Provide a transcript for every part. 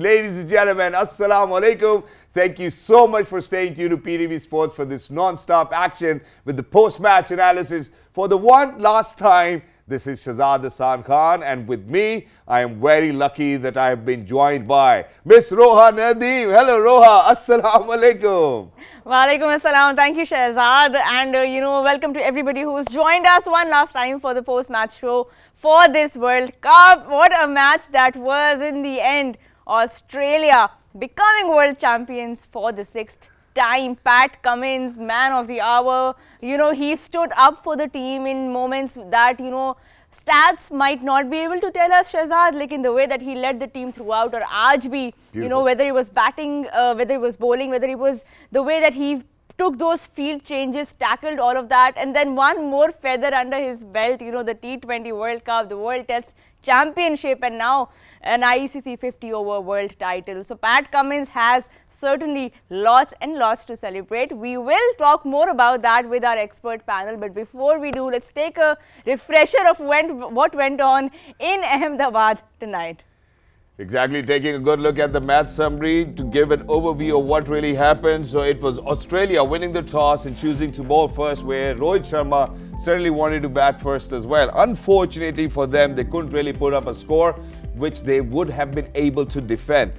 ladies and gentlemen, assalamu alaikum. Thank you so much for staying tuned to PTV Sports for this non-stop action with the post-match analysis for the one last time. This is Shahzad Hasan Khan, and with me, I am very lucky that I have been joined by Miss Roha Nadeem. Hello, Roha. Assalamu alaikum. Walaikum assalam. Thank you, Shahzad. And, welcome to everybody who's joined us one last time for the post-match show for this World Cup. What a match that was in the end. Australia becoming world champions for the 6th time. Pat Cummins, man of the hour, he stood up for the team in moments that, stats might not be able to tell us, Shahzad, like in the way that he led the team throughout, or aaj bhi, whether it was batting, whether it was bowling, whether it was the way that he took those field changes, tackled all of that, and then one more feather under his belt, the T20 World Cup, the World Test Championship, and now an ICC 50-over world title. So Pat Cummins has certainly lots and lots to celebrate. We will talk more about that with our expert panel, but before we do, let's take a refresher of what went on in Ahmedabad tonight. Exactly, taking a good look at the match summary to give an overview of what really happened. So it was Australia winning the toss and choosing to bowl first, where Rohit Sharma certainly wanted to bat first as well. Unfortunately for them, they couldn't really put up a score which they would have been able to defend.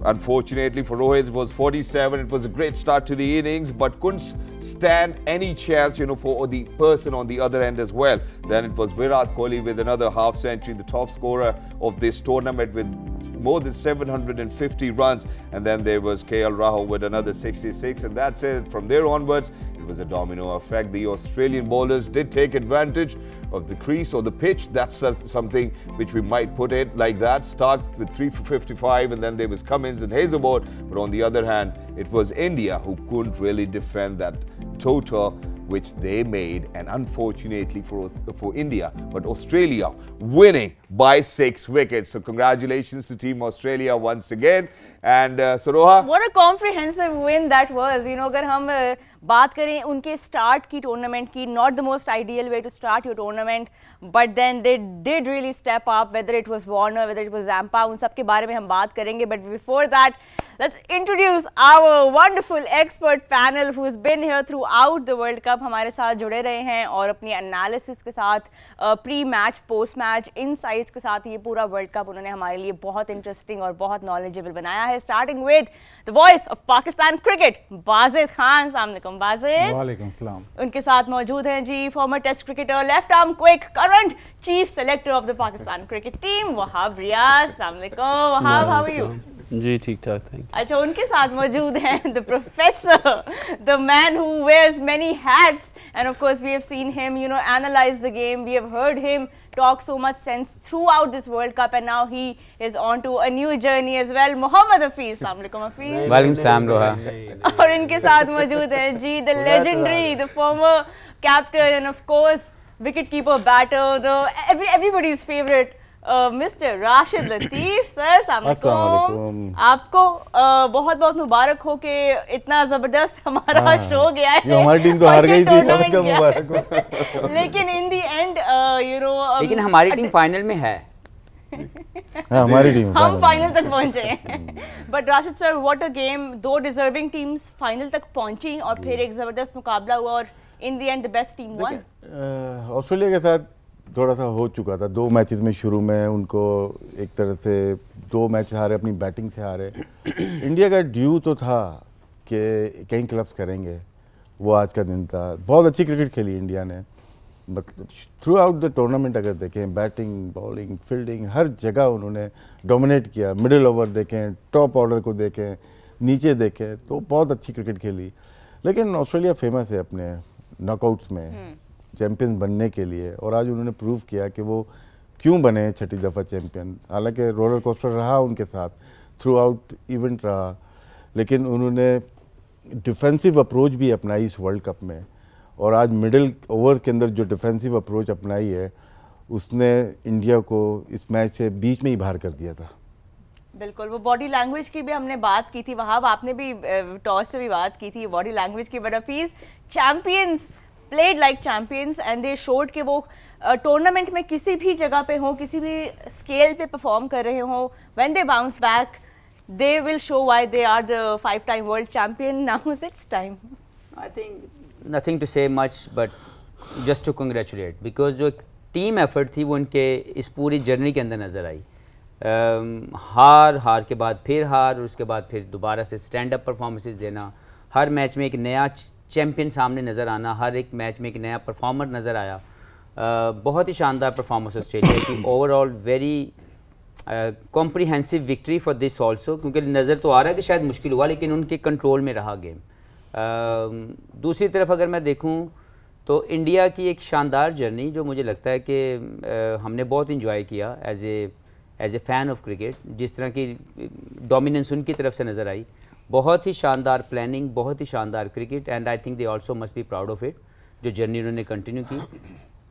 Unfortunately for Rohit, it was 47. It was a great start to the innings, but couldn't stand any chance, for the person on the other end as well. Then it was Virat Kohli with another half century, the top scorer of this tournament with more than 750 runs. And then there was KL Rahul with another 66. And that's it. From there onwards, it was a domino effect. The Australian bowlers did take advantage of the crease or the pitch. That's something which we might put it like that. Stark with 3 for 55, and then there was Cummins and Hazlewood. But on the other hand, it was India who couldn't really defend that total which they made, and unfortunately for India, but Australia winning by 6 wickets. So congratulations to Team Australia once again. And Roha, what a comprehensive win that was. अगर हम बात करें उनके start की tournament की, not the most ideal way to start your tournament, but then they did really step up, whether it was Warner, whether it was Zampa, उन सब के बारे में हम बात करेंगे. But before that, let's introduce our wonderful expert panel who's been here throughout the World Cup. हमारे साथ जुड़े रहे हैं और अपनी analysis के साथ, pre-match, post-match, insights के साथ ये पूरा World Cup उन्होंने हमारे लिए बहुत interesting और बहुत knowledgeable बनाया है. Starting with the voice of Pakistan cricket, Bazid Khan. अस्सलाम वालेकुम Bazid. वालेकुम सलाम. उनके साथ मौजूद हैं जी former test cricketer, left arm quick, current chief selector of the Pakistan cricket team, Wahab Riaz. अस्सलाम वालेकुम Wahab, how are you? जी ठीक ठाक, थैंक यू. अच्छा, उनके साथ मौजूद हैं the professor, the man who wears many hats, and of course we have seen him analyze the game. We have heard him talk so much sense throughout this World Cup, and now he is on to a new journey as well. Mohammad Hafiz. अस्सलाम वालेकुम Hafiz. वालेकुम सलाम रोहा. और इनके साथ मौजूद हैं जी the legendary, the former captain, and of course wicket-keeper, batter, the everybody's favorite, Mr. Rashid Latif. Sir अस्सलाम वालेकुम. आपको बहुत बहुत मुबारक हो कि इतना ज़बरदस्त हमारा शो गया है. हमारी टीम तो हार गई थी, आपको मुबारक हो. लेकिन इन दी एंड लेकिन हमारी टीम फाइनल में है. हमारी टीम हम फाइनल तक पहुंचे हैं. But Rashid sir, what a game. 2 deserving teams final तक पहुंची और फिर एक ज़बरदस्त मुकाबला हुआ और in the end the best team won. Australia के साथ थोड़ा सा हो चुका था 2 मैचेस में. शुरू में उनको एक तरह से 2 मैच हारे, अपनी बैटिंग से हारे. इंडिया का ड्यू तो था कि कई क्लब्स करेंगे. वो आज का दिन था. बहुत अच्छी क्रिकेट खेली इंडिया ने, मतलब थ्रू आउट द टूर्नामेंट अगर देखें, बैटिंग, बॉलिंग, फील्डिंग, हर जगह उन्होंने डोमिनेट किया. मिडिल ओवर देखें, टॉप ऑर्डर को देखें, नीचे देखें, तो बहुत अच्छी क्रिकेट खेली. लेकिन ऑस्ट्रेलिया फेमस है अपने नॉकआउट्स में चैम्पियन बनने के लिए, और आज उन्होंने प्रूव किया कि वो क्यों बने 6ठी दफ़ा चैम्पियन. हालांकि रोलर कोस्टर रहा उनके साथ, थ्रू आउट इवेंट रहा, लेकिन उन्होंने डिफेंसिव अप्रोच भी अपनाई इस वर्ल्ड कप में. और आज मिडिल ओवर के अंदर जो डिफेंसिव अप्रोच अपनाई है, उसने इंडिया को इस मैच से बीच में ही बाहर कर दिया था. बिल्कुल, वो बॉडी लैंग्वेज की भी हमने बात की थी. वहाब, आपने भी टॉस पे भी बात की थी बॉडी लैंग्वेज की. But Hafeez, champions played like champions and they showed कि वो टूर्नामेंट में किसी भी जगह पे हो, किसी भी स्केल पे परफॉर्म कर रहे हो, when they bounce back, they will show why they are the 5-time world champion. Now is its time. I think nothing to say much, but just to congratulate, because जो team effort थी वो उनके इस पूरी journey के अंदर नज़र आई। हार के बाद फिर हार, और उसके बाद फिर दोबारा से स्टैंड अप परफॉर्मेंसेस देना, हर मैच में एक नया चैम्पियन सामने नज़र आना, हर एक मैच में एक नया परफॉर्मर नज़र आया। बहुत ही शानदार परफॉर्मेंस ऑस्ट्रेलिया की। Overall very comprehensive victory for this also, क्योंकि नज़र तो आ रहा है कि शायद मुश्किल हुआ, लेकिन उनके कंट्रोल में रहा गेम। दूसरी तरफ अगर मैं देखूं तो इंडिया की एक शानदार जर्नी, जो मुझे लगता है कि हमने बहुत इंजॉय किया as a fan of cricket. जिस तरह की डोमिनेंस उनकी तरफ से नज़र आई, बहुत ही शानदार प्लानिंग, बहुत ही शानदार cricket, and I think they also must be proud of it, जो जर्नी उन्होंने कंटिन्यू की।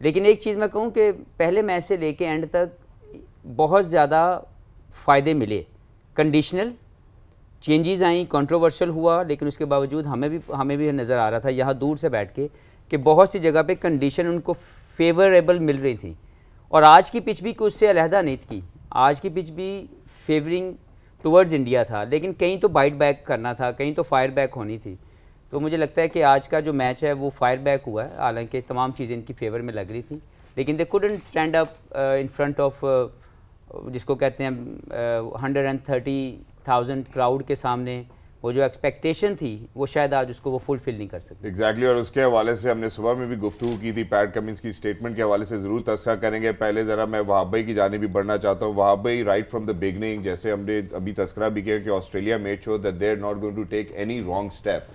लेकिन एक चीज़ मैं कहूँ कि पहले मैच से लेके एंड तक बहुत ज़्यादा फ़ायदे मिले। कंडीशनल चेंजेस आई, कंट्रोवर्शियल हुआ, लेकिन उसके बावजूद हमें भी नज़र आ रहा था यहाँ दूर से बैठ के कि बहुत सी जगह पे कंडीशन उनको फेवरेबल मिल रही थी। और आज की पिच भी कुछ उससे अलहदा नहीं थी। आज की पिच भी फेवरिंग टुवर्ड्स इंडिया था, लेकिन कहीं तो बाइट बैक करना था, कहीं तो फायर बैक होनी थी। तो मुझे लगता है कि आज का जो मैच है वो फायर बैक हुआ है, हालांकि तमाम चीज़ें इनकी फेवर में लग रही थी, लेकिन they couldn't stand up in front of जिसको कहते हैं 130,000 क्राउड के सामने। वो जो एक्सपेक्टेशन थी वो शायद आज उसको वो फुलफिल नहीं कर सकते। एग्जैक्टली और उसके हवाले से हमने सुबह में भी गुफ्तगू की थी, पैट कमिंस की स्टेटमेंट के हवाले से ज़रूर तस्करा करेंगे। पहले ज़रा मैं वहाब भाई की जानिब भी बढ़ना चाहता हूँ। वहाब भाई, राइट फ्रॉम द बिगनिंग, जैसे हमने अभी तस्करा भी किया कि Australia made sure that they are not going to take any wrong step.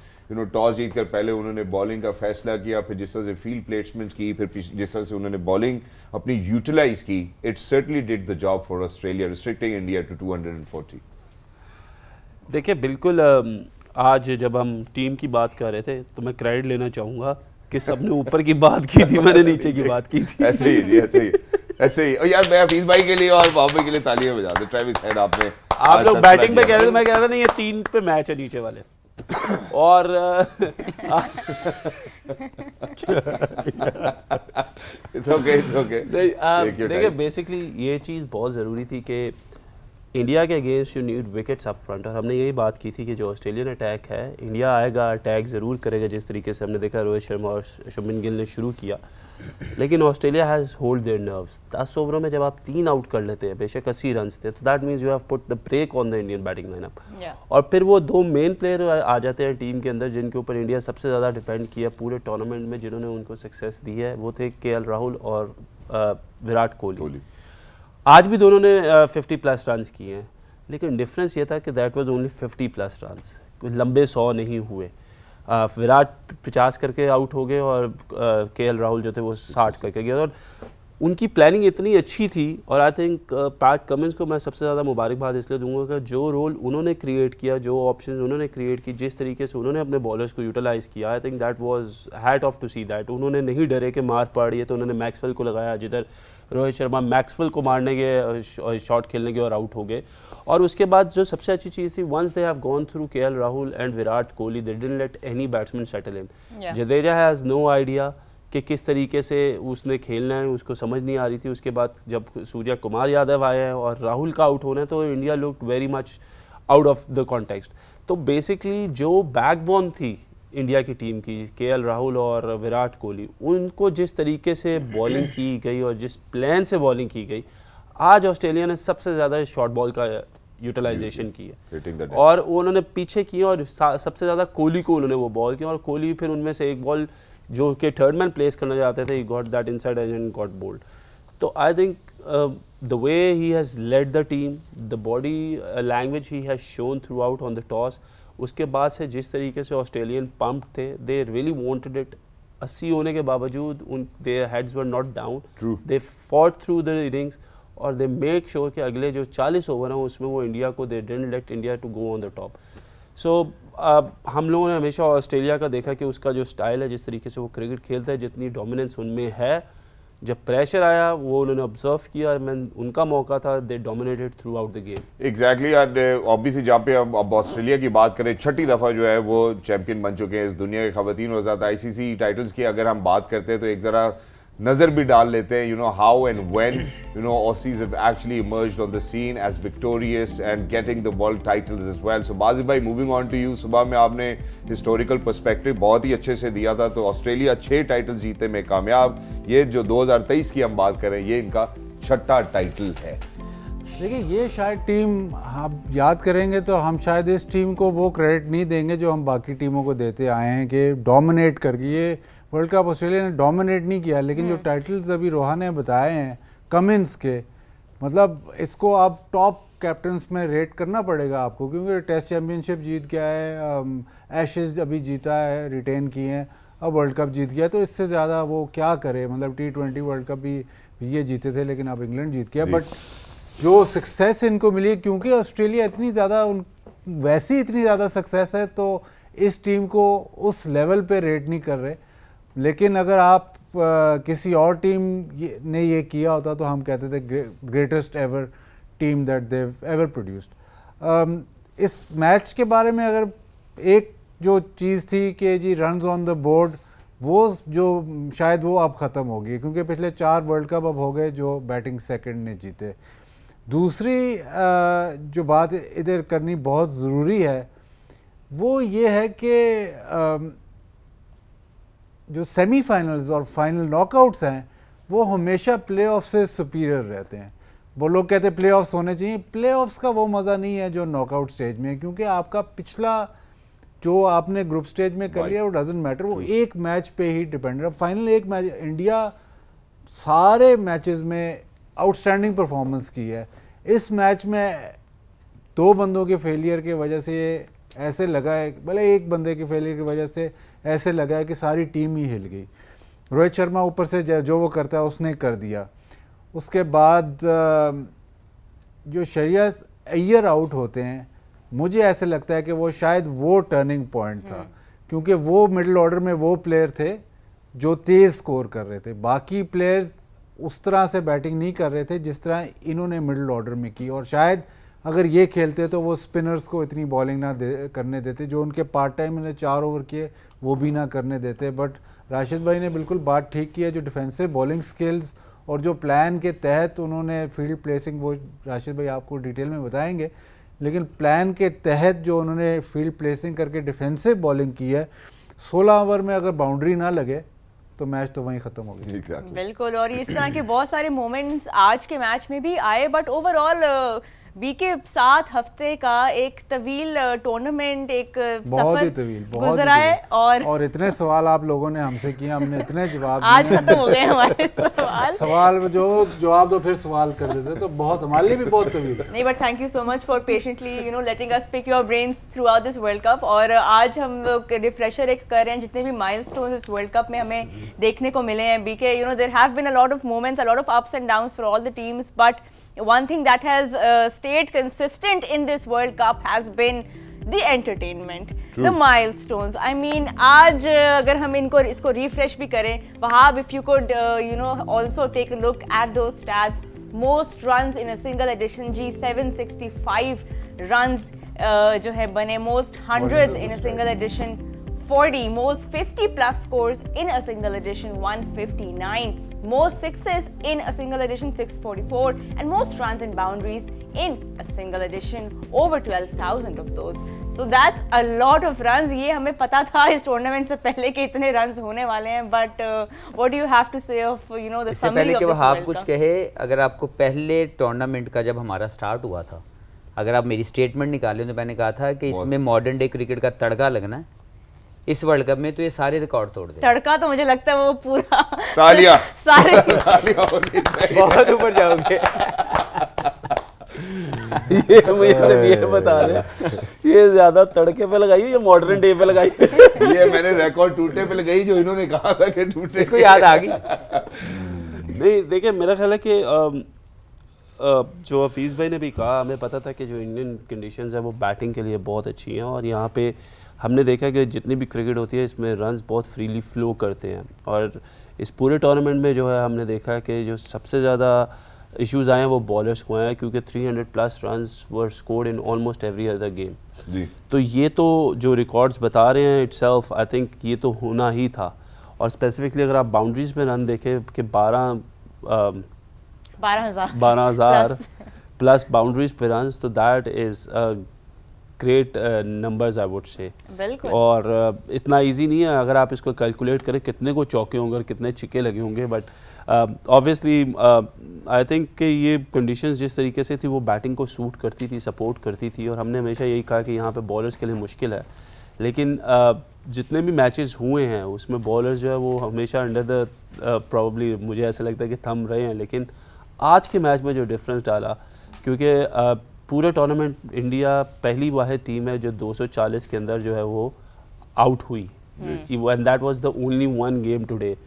Toss जीत कर पहले उन्होंने बॉलिंग का फैसला किया, फिर जिस तरह से फील्ड प्लेसमेंट की, फिर जिस तरह से उन्होंने बॉलिंग अपनी यूटिलाइज की, it certainly did the job for Australia, restricting India to 240। देखिए बिल्कुल, आज जब हम टीम की बात कर रहे थे तो मैं क्रेडिट लेना चाहूँगा कि सबने ऊपर की बात की थी, मैंने नीचे की बात की थी। ऐसे ही ऐसे ही। और यार मैं हफीज भाई के लिए और वहाब भाई के लिए तालियां बजा दूं। ट्रेविस हेड आपने, आप लोग बैटिंग पे कह रहे थे, मैं कह रहा था नहीं ये 3 पे मैच है नीचे वाले। और इट्स ओके। देखिए बेसिकली ये चीज़ बहुत ज़रूरी थी कि इंडिया के against you need wickets up front, और हमने यही बात की थी कि जो ऑस्ट्रेलियन अटैक है, इंडिया आएगा, अटैक ज़रूर करेगा, जिस तरीके से हमने देखा रोहित शर्मा और शुभमन गिल ने शुरू किया। लेकिन Australia has hold their nerves. 10 ओवरों में जब आप 3 आउट कर लेते हैं, बेशक 80 रन थे, तो that means you have put the brake on the Indian batting lineup. और फिर वो 2 मेन प्लेयर आ जाते हैं टीम के अंदर जिनके ऊपर इंडिया सबसे ज़्यादा डिपेंड किया पूरे टूर्नामेंट में, जिन्होंने उनको सक्सेस दी है, वो थे KL राहुल और विराट कोहली। आज भी दोनों ने 50+ रन किए हैं, लेकिन डिफरेंस ये था कि दैट वाज ओनली 50+ रन्स, कुछ लंबे 100 नहीं हुए। विराट 50 करके आउट हो गए और KL राहुल जो थे वो 60 करके गए, और उनकी प्लानिंग इतनी अच्छी थी। और आई थिंक पैट कमिंस को मैं सबसे ज़्यादा मुबारकबाद इसलिए दूंगा कि जो रोल उन्होंने क्रिएट किया, जो ऑप्शन उन्होंने क्रिएट की, जिस तरीके से उन्होंने अपने बॉलर्स को यूटिलाइज़ किया, I think that was hat off to see that. उन्होंने नहीं डरे कि मार पड़ रही है, तो उन्होंने मैक्सवेल को लगाया, जिधर रोहित शर्मा मैक्सवेल को मारने के शॉट खेलने के और आउट हो गए। और उसके बाद जो सबसे अच्छी चीज़ थी, once they have gone through KL Rahul and Virat Kohli, they didn't let any batsman settle in. Jadeja has no idea कि किस तरीके से उसने खेलना है, उसको समझ नहीं आ रही थी। उसके बाद जब सूर्या कुमार यादव आए हैं और राहुल का आउट होना है, तो India looked very much out of the context. तो बेसिकली जो बैकबोन थी इंडिया की टीम की, KL राहुल और विराट कोहली, उनको जिस तरीके से बॉलिंग की गई और जिस प्लान से बॉलिंग की गई, आज ऑस्ट्रेलिया ने सबसे ज़्यादा शॉर्ट बॉल का यूटिलाइजेशन की है और उन्होंने पीछे किया, और सबसे ज़्यादा कोहली को उन्होंने वो बॉल किया। और कोहली फिर उनमें से एक बॉल जो कि थर्ड मैन प्लेस करना चाहते थे, he got that inside and got bowled. तो I think the way he has led the team, the body language he has shown throughout on the toss, उसके बाद से जिस तरीके से ऑस्ट्रेलियन पंप थे, दे रियली वांटेड इट। 80 होने के बावजूद उन their heads were not down, they fought through the innings, और दे मेक श्योर कि अगले जो 40 ओवर हैं उसमें वो इंडिया को, they didn't let India to go on the top. So हम लोगों ने हमेशा ऑस्ट्रेलिया का देखा कि उसका जो स्टाइल है, जिस तरीके से वो क्रिकेट खेलता है, जितनी डोमिनेंस उनमें है, जब प्रेशर आया वो उन्होंने ऑब्जर्व किया, उनका मौका था, दे dominated through out the game. Exactly. Obviously जहाँ पे अब ऑस्ट्रेलिया की बात करें, 6ठी दफ़ा जो है वो चैंपियन बन चुके हैं इस दुनिया के ख़वातीन और ज़्यादा ICC टाइटल्स की अगर हम बात करते हैं, तो एक ज़रा नज़र भी डाल लेते हैं, how and when, Aussies have actually emerged on the scene as victorious and getting the world titles as well. So बाज़ी भाई, moving on to you, सुबह में आपने historical perspective बहुत ही अच्छे से दिया था, तो ऑस्ट्रेलिया 6 टाइटल जीते में कामयाब, ये जो 2023 की हम बात करें, ये इनका 6ठा टाइटल है। देखिए, ये शायद टीम आप याद करेंगे तो हम शायद इस टीम को वो क्रेडिट नहीं देंगे जो हम बाकी टीमों को देते आए हैं कि डोमिनेट करके। ये वर्ल्ड कप ऑस्ट्रेलिया ने डोमिनेट नहीं किया, लेकिन जो टाइटल्स अभी रोहा ने बताए हैं कमिंस के, मतलब इसको आप टॉप कैप्टन्स में रेट करना पड़ेगा आपको, क्योंकि टेस्ट चैम्पियनशिप जीत गया है, एशेज अभी जीता है, रिटेन किए हैं, अब वर्ल्ड कप जीत गया, तो इससे ज़्यादा वो क्या करे। मतलब T20 वर्ल्ड कप भी ये जीते थे, लेकिन अब इंग्लैंड जीत गया। बट जो सक्सेस इनको मिली है, क्योंकि ऑस्ट्रेलिया इतनी ज़्यादा वैसी इतनी ज़्यादा सक्सेस है, तो इस टीम को उस लेवल पे रेट नहीं कर रहे। लेकिन अगर आप किसी और टीम ने ये किया होता तो हम कहते थे greatest ever team that they've ever produced. इस मैच के बारे में अगर एक जो चीज़ थी कि जी रन्स ऑन द बोर्ड, वो जो शायद वो अब ख़त्म हो गई, क्योंकि पिछले 4 वर्ल्ड कप अब हो गए जो बैटिंग सेकंड ने जीते। दूसरी जो बात इधर करनी बहुत ज़रूरी है वो ये है कि जो सेमीफाइनल्स और फाइनल नॉकआउट्स हैं वो हमेशा प्लेऑफ से सुपीरियर रहते हैं। वो लोग कहते हैं प्लेऑफ्स होने चाहिए, प्लेऑफ्स का वो मज़ा नहीं है जो नॉकआउट स्टेज में है, क्योंकि आपका पिछला जो आपने ग्रुप स्टेज में कर लिया वो डजंट मैटर, वो एक मैच पे ही डिपेंड है। फाइनल एक मैच, इंडिया सारे मैचेस में आउटस्टैंडिंग परफॉर्मेंस की है। इस मैच में 2 बंदों के फेलियर की वजह से ऐसे लगा है, भले एक बंदे के फेलियर की वजह से ऐसे लगा है कि सारी टीम ही हिल गई। रोहित शर्मा ऊपर से जो वो करता है उसने कर दिया। उसके बाद जो श्रेयस अय्यर आउट होते हैं, मुझे ऐसे लगता है कि वो शायद वो टर्निंग पॉइंट था, क्योंकि वो मिडिल ऑर्डर में वो प्लेयर थे जो तेज़ स्कोर कर रहे थे। बाकी प्लेयर्स उस तरह से बैटिंग नहीं कर रहे थे जिस तरह इन्होंने मिडिल ऑर्डर में की, और शायद अगर ये खेलते तो वो स्पिनर्स को इतनी बॉलिंग ना करने देते, जो उनके पार्ट टाइम में 4 ओवर किए वो भी ना करने देते। बट राशिद भाई ने बिल्कुल बात ठीक की है, जो डिफेंसिव बॉलिंग स्किल्स और जो प्लान के तहत उन्होंने फील्ड प्लेसिंग, वो राशिद भाई आपको डिटेल में बताएंगे, लेकिन प्लान के तहत जो उन्होंने फील्ड प्लेसिंग करके डिफेंसिव बॉलिंग की है, 16 ओवर में अगर बाउंड्री ना लगे तो मैच तो वहीं खत्म हो गया। exactly. बिल्कुल, और इस तरह के बहुत सारे मोमेंट्स आज के मैच में भी आए। बट ओवरऑल बीके 7 हफ्ते का एक तवील टूर्नामेंट, एक सफर गुजरा है, और इतने सवाल आप लोगों ने हमसे किए, हमने इतने जवाब आज खत्म हो गए हमारे सवाल जो जवाब दो फिर सवाल कर देते, तो बहुत हमारे लिए भी बहुत तवील नहीं। But thank you so much for patiently letting us pick your brains throughout this world cup. और आज हम रिफ्रेशर एक कर रहे हैं जितने भी माइलस्टोन्स इस वर्ल्ड कप में हमें देखने को मिले हैं। BK there have been a lot of moments, a lot of ups and downs for all the teams, but one thing that has stayed consistent in this World Cup has been the entertainment, the milestones. I mean, आज अगर हम इसको refresh भी करें, Wahab, if you could also take a look at those stats. Most runs in a single edition, 765 runs जो है बने, most hundreds in a single edition 40, most 50 plus scores in a single edition 159, most sixes in a single edition 644, and most runs and boundaries in a single edition over 12,000 of those. So that's a lot of runs. ये हमें पता था इस tournament से पहले कि इतने runs होने वाले हैं, but what do you have to say of the summary of this पहले कि World आप Cup? कुछ कहे, अगर आपको पहले टूर्नामेंट का जब हमारा स्टार्ट हुआ था, अगर आप मेरी स्टेटमेंट निकालें तो मैंने कहा था कि इसमें मॉडर्न डे क्रिकेट का तड़का लगना है इस वर्ल्ड कप में, तो ये सारे रिकॉर्ड तोड़ दे। तड़का तो मुझे लगता है वो पूरा तालियां सारे बहुत ऊपर जाओगे। ये मुझे सिर्फ ये बता दे, ये ज्यादा तड़के पे लगाई है या मॉडर्न डे पे लगाई है? ये मैंने रिकॉर्ड टूटे पे लगाई जो इन्होंने कहा था कि टूटे, इसको याद आ गई। नहीं, देखिए मेरा ख्याल है कि जो हफीज़ भाई ने भी कहा, हमें पता था कि जो इंडियन कंडीशंस है वो बैटिंग के लिए बहुत अच्छी हैं, और यहाँ पे हमने देखा कि जितनी भी क्रिकेट होती है इसमें रन्स बहुत फ्रीली फ्लो करते हैं। और इस पूरे टूर्नामेंट में जो है हमने देखा कि जो सबसे ज़्यादा इश्यूज़ आए हैं वो बॉलर्स को आए हैं, क्योंकि 300 plus runs were scored in almost every other game. तो ये तो जो रिकॉर्ड्स बता रहे हैं इटसेल्फ, आई थिंक ये तो होना ही था। और स्पेसिफिकली अगर आप बाउंड्रीज पे रन देखें कि 12,000 प्लस बाउंड्रीज पे रन, तो that is great numbers I would say. और इतना इजी नहीं है अगर आप इसको कैलकुलेट करें कितने को चौके होंगे और कितने छिक्के लगे होंगे, बट ऑब्वियसली आई थिंक कि ये कंडीशंस जिस तरीके से थी वो बैटिंग को सूट करती थी, सपोर्ट करती थी, और हमने हमेशा यही कहा कि यहाँ पे बॉलर्स के लिए मुश्किल है, लेकिन जितने भी मैचेस हुए हैं उसमें बॉलर्स जो है वो हमेशा अंडर द प्रॉब्ली मुझे ऐसा लगता है कि थम रहे हैं। लेकिन आज के मैच में जो डिफरेंस डाला, क्योंकि पूरे टूर्नामेंट इंडिया पहली वाहिद टीम है जो 240 के अंदर जो है वो आउट हुई, and that was the only one game today.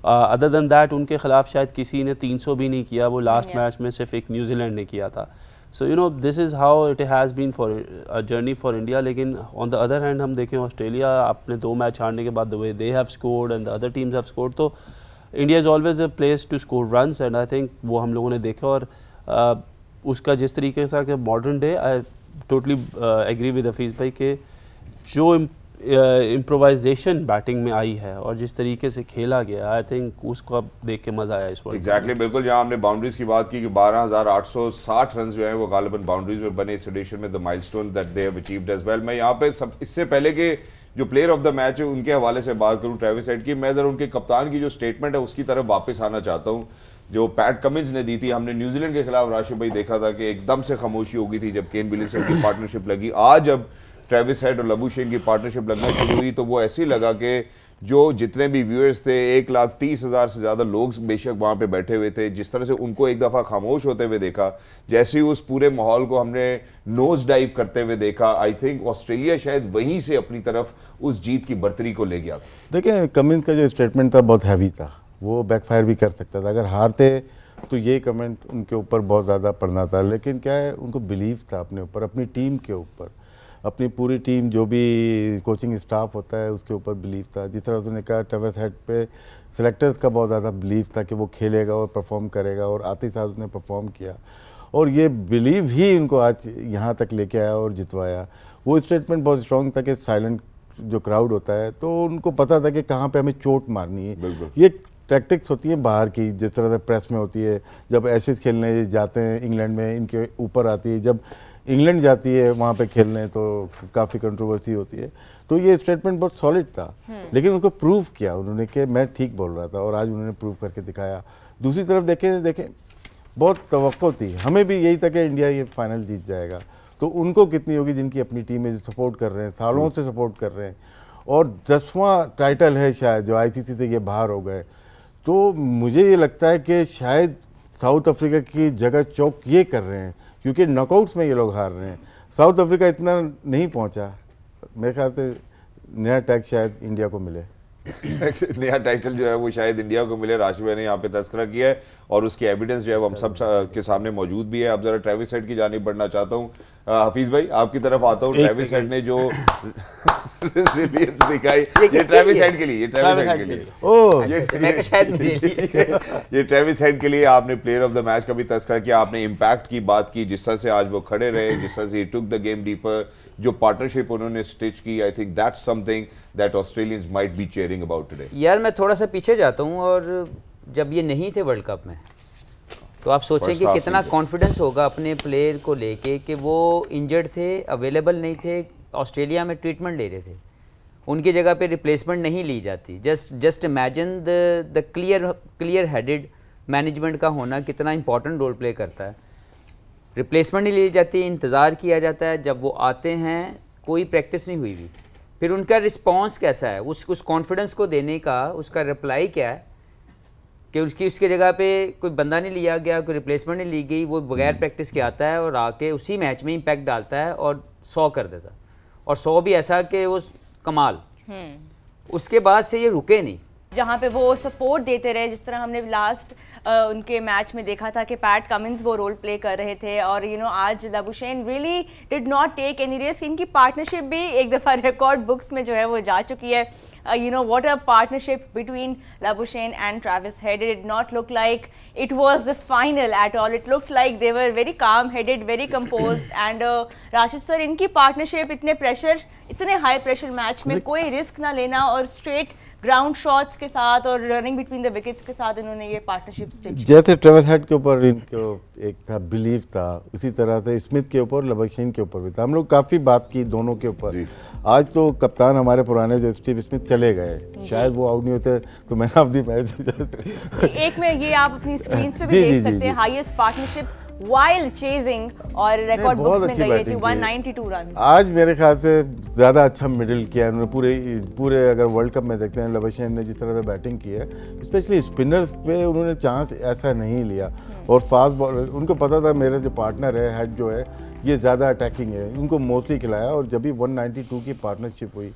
Other than that उनके खिलाफ शायद किसी ने 300 भी नहीं किया, वो लास्ट मैच में सिर्फ एक न्यूजीलैंड ने किया था। So you know this is how it has been for a journey for India. लेकिन ऑन द अदर हैंड हम देखें ऑस्ट्रेलिया अपने 2 मैच हारने के बाद the way they have scored and the other teams have scored, तो India is always a place to score runs, and I think वो हम लोगों ने देखा। और उसका जिस तरीके से कि modern day, I totally agree with Hafeez भाई के जो इम्प्रोवाइजेशन बैटिंग में आई है और जिस तरीके से खेला गया, आई थिंक उसको अब देख के मज़ा आया इस वक्त। एग्जैक्टली बिल्कुल, जहाँ हमने बाउंड्रीज की बात की कि 12,860 रन जो है वो गालिबन बाउंड्रीज में बने इस एडिशन में, the milestone that they have achieved as well. मैं यहाँ पे सब इससे पहले के जो प्लेयर ऑफ द मैच है उनके हवाले से बात करूँ ट्रेविस हेड की, मैं जरा उनके कप्तान की जो स्टेटमेंट है उसकी तरफ वापस आना चाहता हूँ जो पैट कमिंस ने दी थी। हमने न्यूजीलैंड के खिलाफ राशिद भाई देखा था कि एकदम से खामोशी हो गई थी जब केन विलियमसन की पार्टनरशिप लगी। आज जब ट्रेविस हेड और लबुशेन की पार्टनरशिप लगना शुरू हुई तो वो ऐसे ही लगा कि जो जितने भी व्यूअर्स थे 1,30,000 से ज़्यादा लोग बेशक वहाँ पे बैठे हुए थे, जिस तरह से उनको एक दफ़ा खामोश होते हुए देखा, जैसे ही उस पूरे माहौल को हमने नोज डाइव करते हुए देखा, आई थिंक ऑस्ट्रेलिया शायद वहीं से अपनी तरफ उस जीत की बर्तरी को ले गया। देखिए कमिंस का जो स्टेटमेंट था बहुत हैवी था, वो बैकफायर भी कर सकता था। अगर हारते तो ये कमेंट उनके ऊपर बहुत ज़्यादा पड़ना था, लेकिन क्या है उनको बिलीव था अपने ऊपर, अपनी टीम के ऊपर, अपनी पूरी टीम जो भी कोचिंग स्टाफ होता है उसके ऊपर बिलीव था। जिस तरह उन्होंने कहा ट्रेविस हेड पे सिलेक्टर्स का बहुत ज़्यादा बिलीव था कि वो खेलेगा और परफॉर्म करेगा, और आते ही साथ उसने परफॉर्म किया, और ये बिलीव ही उनको आज यहाँ तक लेके आया और जितवाया। वो स्टेटमेंट बहुत स्ट्रॉन्ग था कि साइलेंट जो क्राउड होता है तो उनको पता था कि कहाँ पे हमें चोट मारनी है। ये टैक्टिक्स होती है बाहर की, जिस तरह से प्रेस में होती है, जब एशेज खेलने जाते हैं इंग्लैंड में इनके ऊपर आती है, जब इंग्लैंड जाती है वहाँ पे खेलने तो काफ़ी कंट्रोवर्सी होती है। तो ये स्टेटमेंट बहुत सॉलिड था, लेकिन उनको प्रूव किया उन्होंने कि मैं ठीक बोल रहा था, और आज उन्होंने प्रूव करके दिखाया। दूसरी तरफ देखें बहुत तवक्को थी, हमें भी यही था कि इंडिया ये फाइनल जीत जाएगा, तो उनको कितनी होगी जिनकी अपनी टीम है, जो सपोर्ट कर रहे हैं, सालों से सपोर्ट कर रहे हैं, और 10वां टाइटल है शायद जो आईसीसी से ये बाहर हो गए। तो मुझे ये लगता है कि शायद साउथ अफ्रीका की जगह चौक ये कर रहे हैं, क्योंकि नॉकआउट्स में ये लोग हार रहे हैं। साउथ अफ्रीका इतना नहीं पहुंचा, मेरे ख्याल से नया टैग शायद इंडिया को मिले। नया टाइटल जो है वो शायद इंडिया को मिले। राशिद भाई ने यहाँ पे तस्करा किया है और उसकी एविडेंस जो है वो हम सब के सामने मौजूद भी है। अब जरा ट्रेविस हेड की जानिब बढ़ना चाहता हूँ। हफीज भाई आपकी तरफ आता हूँ। ट्रेविस हेड ने जो रेसिलियंस दिखाई, ये ट्रेविस हेड के लिए, ये ट्रेविस हेड के लिए, ये ट्रेविस हेड के लिए आपने प्लेयर ऑफ द मैच का भी तस्करा किया, आपने इम्पैक्ट की बात की, जिस तरह से आज वो खड़े रहे, जिस तरह से टुक द गेम डीपर, जो पार्टनरशिप उन्होंने स्टिच की, I think that's something that Australians might be cheering about today. यार मैं थोड़ा सा पीछे जाता हूँ, और जब ये नहीं थे वर्ल्ड कप में तो आप सोचें कि कितना कॉन्फिडेंस होगा अपने प्लेयर को लेके कि वो इंजर्ड थे, अवेलेबल नहीं थे, ऑस्ट्रेलिया में ट्रीटमेंट ले रहे थे, उनकी जगह पे रिप्लेसमेंट नहीं ली जाती। Just imagine the clear headed management का होना कितना इंपॉर्टेंट रोल प्ले करता है। रिप्लेसमेंट नहीं ली जाती, इंतज़ार किया जाता है, जब वो आते हैं कोई प्रैक्टिस नहीं हुई हुई, फिर उनका रिस्पॉन्स कैसा है, उस कॉन्फिडेंस को देने का उसका रिप्लाई क्या है कि उसकी जगह पे कोई बंदा नहीं लिया गया, कोई रिप्लेसमेंट नहीं ली गई, वो बगैर प्रैक्टिस के आता है और आके उसी मैच में इम्पैक्ट डालता है और 100 कर देता, और 100 भी ऐसा कि वो कमाल। उसके बाद से ये रुके नहीं, जहाँ पे वो सपोर्ट देते रहे, जिस तरह हमने लास्ट उनके मैच में देखा था कि पैट कमिंस वो रोल प्ले कर रहे थे, और आज Labuschagne really did not take any risk. इनकी पार्टनरशिप भी एक दफ़ा रिकॉर्ड बुक्स में जो है वो जा चुकी है। what a partnership between Labuschagne and Travis Head. It did not look like it was the final at all. It looked like they were very calm-headed, very composed. And Rashid sir, इनकी partnership इतने high pressure match में कोई risk ना लेना और straight ground shots के साथ और रनिंग बिटवीन द विकेट्स के साथ इन्होंने ये पार्टनरशिप स्टिच। जैसे ट्रेविस हेड के ऊपर इनको एक था बिलीव था, उसी तरह से स्मिथ के ऊपर, लबुशेन के ऊपर भी था। हम लोग काफ़ी बात की दोनों के ऊपर। आज तो कप्तान हमारे पुराने जो स्टीव स्मिथ चले गए, शायद वो आउट नहीं होते तो मैन ऑफ द मैच। एक में ये आप अपनी स्क्रीन पे भी देख सकते हैं, हाईएस्ट पार्टनरशिप while chasing और रिकॉर्ड बुक्स में गई थी 192 रन। आज मेरे ख्याल से ज़्यादा अच्छा मिडिल किया उन्होंने पूरे अगर वर्ल्ड कप में देखते हैं लबुशेन ने जिस तरह से बैटिंग की है, स्पेशली स्पिनर्स पे उन्होंने चांस ऐसा नहीं लिया। और फास्ट बॉलर उनको पता था मेरा जो पार्टनर है हेड जो है ये ज़्यादा अटैकिंग है, उनको मोस्टली खिलाया। और जब भी 192 की पार्टनरशिप हुई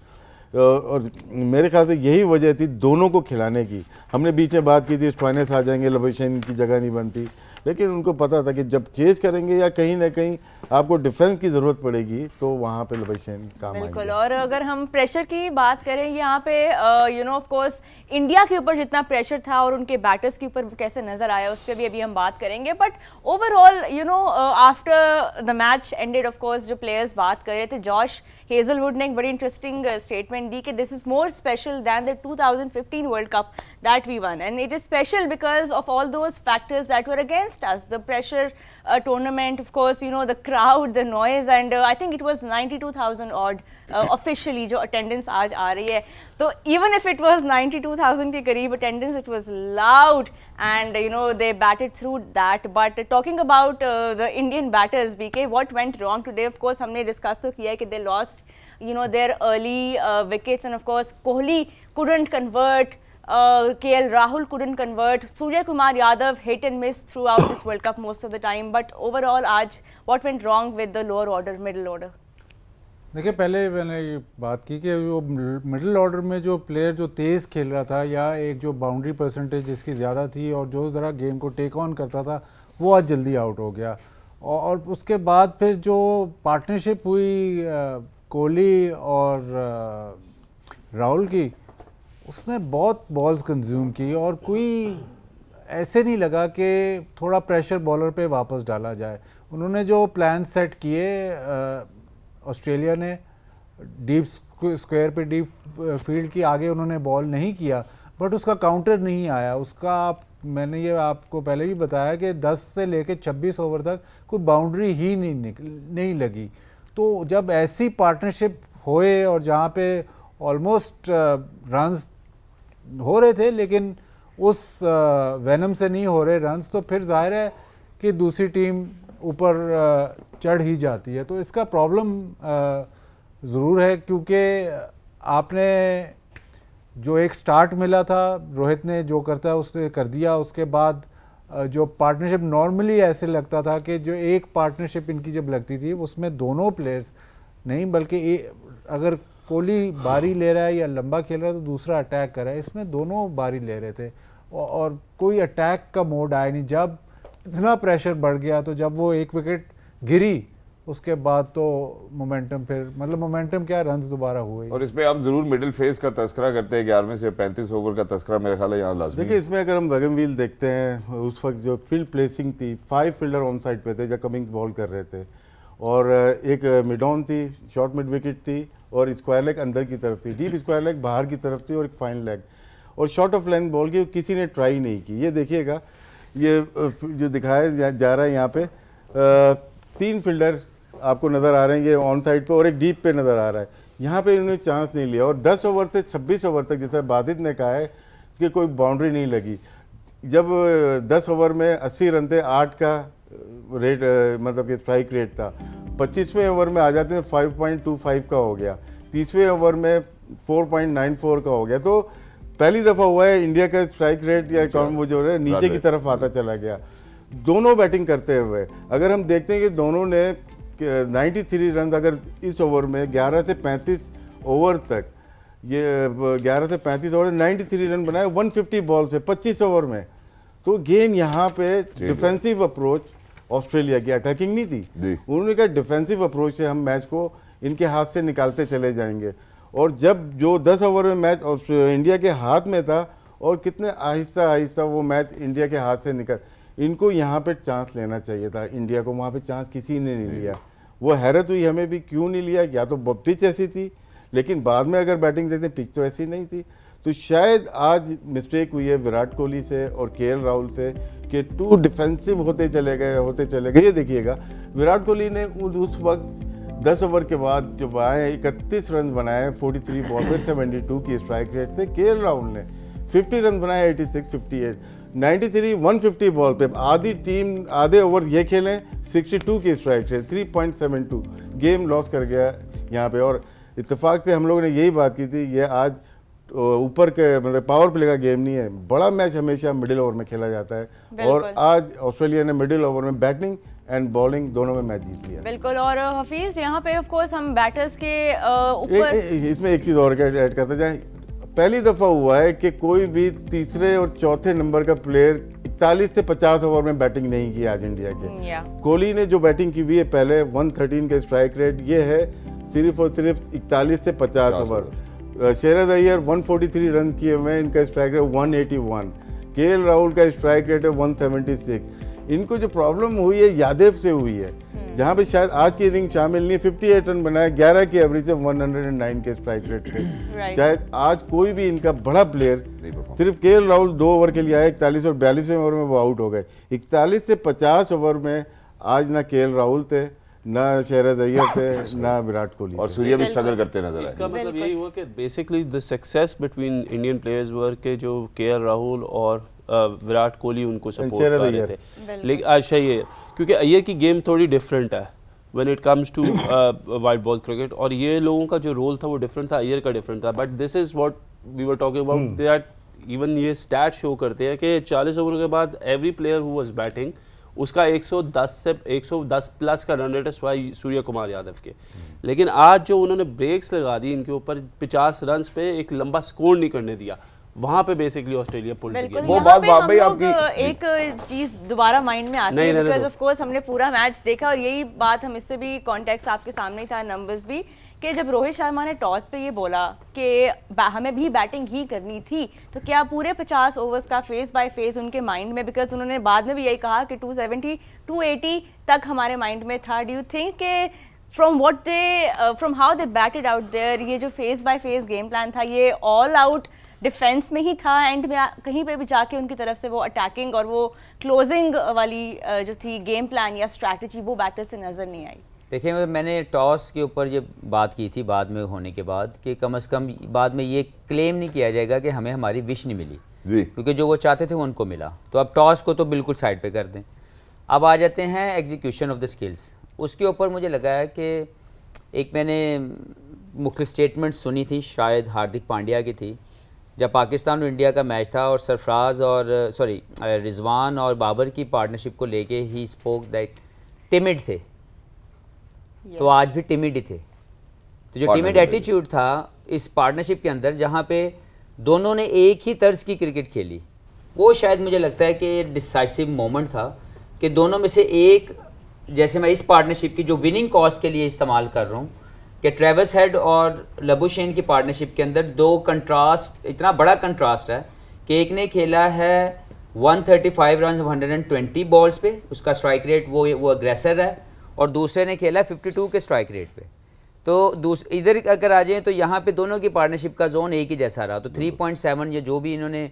और मेरे ख्याल से यही वजह थी दोनों को खिलाने की। हमने बीच में बात की थी स्टोइनिस आ जाएंगे, लबुशेन की जगह नहीं बनती, लेकिन उनको पता था कि जब चेस करेंगे या कहीं ना कहीं आपको डिफेंस की ज़रूरत पड़ेगी तो वहाँ पे लबुशेन काम आएंगे। बिल्कुल। और अगर हम प्रेशर की बात करें यहाँ पे ऑफ कोर्स इंडिया के ऊपर जितना प्रेशर था और उनके बैटर्स के ऊपर वो कैसे नजर आया उस पर भी अभी हम बात करेंगे। But overall after the match ended of course जो प्लेयर्स बात कर रहे थे, जॉश हेजलवुड ने एक बड़ी इंटरेस्टिंग स्टेटमेंट दी कि this is more special than the 2015 world cup that we won and it is special because of all those factors that were against us, the pressure tournament, of course, the crowd, the noise, and I think it was 92,000 odd officially जो attendance आज आ रही है। तो even if it was 92,000 के करीब attendance, it was loud and they batted through that. But talking about the Indian batters, BK, what went wrong today? Of course हमने discuss तो किया है कि they lost their early wickets, and of course Kohli couldn't convert. KL Rahul couldn't convert. Surya Kumar Yadav hit and miss throughout this World Cup most of the time. But overall, आज what went wrong with the lower order, middle order? देखिए, पहले मैंने ये बात की कि वो middle order में जो प्लेयर जो तेज़ खेल रहा था या एक जो बाउंड्री परसेंटेज जिसकी ज़्यादा थी और जो ज़रा गेम को टेक ऑन करता था, वो आज जल्दी आउट हो गया। और उसके बाद फिर जो पार्टनरशिप हुई कोहली और राहुल की, उसने बहुत बॉल्स कंज्यूम की और कोई ऐसे नहीं लगा कि थोड़ा प्रेशर बॉलर पे वापस डाला जाए। उन्होंने जो प्लान सेट किए ऑस्ट्रेलिया ने डीप स्क्वायर पे डीप फील्ड की आगे उन्होंने बॉल नहीं किया, बट उसका काउंटर नहीं आया। उसका मैंने ये आपको पहले भी बताया कि 10 से लेकर 26 ओवर तक कोई बाउंड्री ही नहीं लगी। तो जब ऐसी पार्टनरशिप होए और जहाँ पे ऑलमोस्ट रन्स हो रहे थे लेकिन उस वेनम से नहीं हो रहे रन्स, तो फिर जाहिर है कि दूसरी टीम ऊपर चढ़ ही जाती है। तो इसका प्रॉब्लम ज़रूर है, क्योंकि आपने जो एक स्टार्ट मिला था, रोहित ने जो करता है उसने कर दिया। उसके बाद जो पार्टनरशिप नॉर्मली ऐसे लगता था कि जो एक पार्टनरशिप इनकी जब लगती थी उसमें दोनों प्लेयर्स नहीं बल्कि अगर कोहली बारी ले रहा है या लंबा खेल रहा है तो दूसरा अटैक कर रहा है, इसमें दोनों बारी ले रहे थे और कोई अटैक का मोड आया नहीं। जब इतना प्रेशर बढ़ गया तो जब वो एक विकेट गिरी उसके बाद तो मोमेंटम फिर मतलब मोमेंटम क्या, रन्स दोबारा हुए। और इसमें हम जरूर मिडिल फेज का तस्करा करते हैं, 11वें से 35 ओवर का तस्करा मेरे ख्याल है यहाँ लाज़मी। देखिए, इसमें अगर हम वैगन व्हील देखते हैं, उस वक्त जो फील्ड प्लेसिंग थी, 5 फील्डर ऑन साइड पे थे जब कमिंग्स बॉल कर रहे थे और एक मिड ऑन थी, शॉर्ट मिड विकेट थी और स्क्वायर लेग अंदर की तरफ थी, डीप स्क्वायर लेग बाहर की तरफ थी और एक फाइन लेग और शॉर्ट ऑफ लेंथ बॉल की किसी ने ट्राई नहीं की। ये देखिएगा, ये जो दिखाया जा रहा है यहाँ पे 3 फील्डर आपको नज़र आ रहे हैं, ये ऑन साइड पे और एक डीप पे नज़र आ रहा है। यहाँ पे इन्होंने चांस नहीं लिया और 10 ओवर से 26 ओवर तक, जैसा बादित ने कहा है कि कोई बाउंड्री नहीं लगी। जब 10 ओवर में 80 रन थे, 8 का रेट मतलब कि स्ट्राइक रेट था, 25वें ओवर में आ जाते हैं 5.25 का हो गया, 30वें ओवर में 4.94 का हो गया। तो पहली दफ़ा हुआ है इंडिया का स्ट्राइक रेट या कौन वो जो है नीचे की तरफ आता चला गया, दोनों बैटिंग करते हुए। अगर हम देखते हैं कि दोनों ने 93 रन अगर इस ओवर में 11 से 35 ओवर तक, ये 11 से 35 ओवर 93 रन बनाए 150 बॉल से 25 ओवर में। तो गेम यहाँ पे डिफेंसिव अप्रोच ऑस्ट्रेलिया की, अटैकिंग नहीं थी। उन्होंने कहा डिफेंसिव अप्रोच से हम मैच को इनके हाथ से निकालते चले जाएंगे और जब जो 10 ओवर में मैच इंडिया के हाथ में था और कितने आहिस्ता आहिस्ता वो मैच इंडिया के हाथ से निकल, इनको यहाँ पे चांस लेना चाहिए था इंडिया को, वहाँ पे चांस किसी ने नहीं लिया। वो हैरत हुई हमें भी क्यों नहीं लिया, या तो पिच ऐसी थी, लेकिन बाद में अगर बैटिंग देखते पिच तो ऐसी नहीं थी। तो शायद आज मिस्टेक हुई है विराट कोहली से और केएल राहुल से कि टू डिफेंसिव होते चले गए। ये देखिएगा विराट कोहली ने उस वक्त 10 ओवर के बाद जब आए 31 रन बनाए 43 बॉल पे 72 की स्ट्राइक रेट थे। केएल राहुल ने 50 रन बनाए 86, 58, 93 150 बॉल पे। आधी टीम आधे ओवर ये खेलें 62 की स्ट्राइक रेट 3.72, गेम लॉस कर गया यहाँ पे। और इत्तेफाक से हम लोगों ने यही बात की थी, ये आज ऊपर के मतलब पावर प्ले का गेम नहीं है, बड़ा मैच हमेशा मिडिल ओवर में खेला जाता है और आज ऑस्ट्रेलिया ने मिडिल ओवर में बैटिंग एंड बॉलिंग दोनों में मैच जीत लिया। बिल्कुल। और हफीज यहाँ पे ऑफ कोर्स हम बैटर्स के ऊपर इसमें एक चीज़ और ऐड करते जाए, पहली दफ़ा हुआ है कि कोई भी तीसरे और चौथे नंबर का प्लेयर 41 से 50 ओवर में बैटिंग नहीं की आज इंडिया के। कोहली ने जो बैटिंग की हुई है पहले 113 का स्ट्राइक रेट, ये है सिर्फ और सिर्फ 41 से 50 ओवर। शेहराज अय्यर 143 रन किए हुए हैं, इनका स्ट्राइक रेट 181। केएल राहुल का स्ट्राइक रेट है 176। इनको जो प्रॉब्लम हुई है यादव से हुई है, जहाँ पे शायद आज की इनिंग शामिल नहीं। 58 रन बनाए, 11 की एवरेज से 109 के स्ट्राइक रेट पे। शायद आज कोई भी इनका बड़ा प्लेयर, सिर्फ केएल राहुल 2 ओवर के लिए आए, 41 और 42वें ओवर में वो आउट हो गए। 41 से 50 ओवर में आज ना केएल राहुल थे, ना शेहराज अय्यर थे, ना विराट कोहली, और सूर्या भी स्ट्रगल करते नजर आए। इसका मतलब यही हुआ कि basically the success between Indian players were के जो केएल राहुल और विराट कोहली उनको सपोर्ट कर रहे थे। लेकिन अच्छा ये क्योंकि अय्यर की गेम थोड़ी डिफरेंट है when it comes to white ball cricket, और ये लोगों का जो रोल था वो डिफरेंट था, अय्यर का डिफरेंट था। But this is what we were talking about, that even ये स्टैट शो करते हैं कि 40 ओवर के बाद every player who was batting उसका 110 प्लस का रन रेट है स्वाई सूर्य कुमार यादव के। लेकिन आज जो उन्होंने ब्रेक्स लगा दी इनके ऊपर 50 रन पे एक लंबा स्कोर नहीं करने दिया, वहां पे बेसिकली ऑस्ट्रेलिया पुल गया। वो बात भाई आपकी एक चीज दोबारा माइंड में आती है, बिकॉज ऑफ कोर्स हमने पूरा मैच देखा और यही बात हम इससे भी कॉन्टेक्स्ट आपके सामने था, नंबर्स भी, कि जब रोहित शर्मा ने टॉस पे ये बोला कि हमें भी बैटिंग ही करनी थी, तो क्या पूरे 50 ओवर्स का फेज बाय फेज उनके माइंड में, बिकॉज उन्होंने बाद में भी यही कहा कि 270 280 तक हमारे माइंड में था। डू यू थिंक कि from how they batted out there, ये जो phase by phase game plan था ये ऑल आउट डिफेंस में ही था, एंड में कहीं पे भी जाके उनकी तरफ से वो अटैकिंग और वो क्लोजिंग वाली जो थी गेम प्लान या स्ट्रैटेजी वो बैटर से नजर नहीं आई? देखिए, मैंने टॉस के ऊपर ये बात की थी बाद में होने के बाद कि कम से कम बाद में ये क्लेम नहीं किया जाएगा कि हमें हमारी विश नहीं मिली, क्योंकि जो वो चाहते थे वो उनको मिला। तो अब टॉस को तो बिल्कुल साइड पे कर दें। अब आ जाते हैं एग्जीक्यूशन ऑफ द स्किल्स। उसके ऊपर मुझे लगा है कि एक मैंने मुख्तलिफ स्टेटमेंट सुनी थी, शायद हार्दिक पांड्या की थी, जब पाकिस्तान और इंडिया का मैच था और सरफराज और रिजवान और बाबर की पार्टनरशिप को लेके ही स्पोक दैट टिमिड थे। तो आज भी टिमिड ही थे। तो जो टिमिड एटीट्यूड था इस पार्टनरशिप के अंदर, जहाँ पे दोनों ने एक ही तर्ज की क्रिकेट खेली, वो शायद मुझे लगता है कि डिसाइसिव मोमेंट था कि दोनों में से एक, जैसे मैं इस पार्टनरशिप की जो विनिंग कॉस्ट के लिए इस्तेमाल कर रहा हूँ कि ट्रेविस हेड और लबुशेन की पार्टनरशिप के अंदर दो कंट्रास्ट, इतना बड़ा कंट्रास्ट है कि एक ने खेला है 135 रन 120 बॉल्स पे, उसका स्ट्राइक रेट वो अग्रेसर है, और दूसरे ने खेला 52 के स्ट्राइक रेट पे। तो इधर अगर आ जाएँ तो यहाँ पे दोनों की पार्टनरशिप का जोन एक ही जैसा रहा। तो 3.7 या जो भी इन्होंने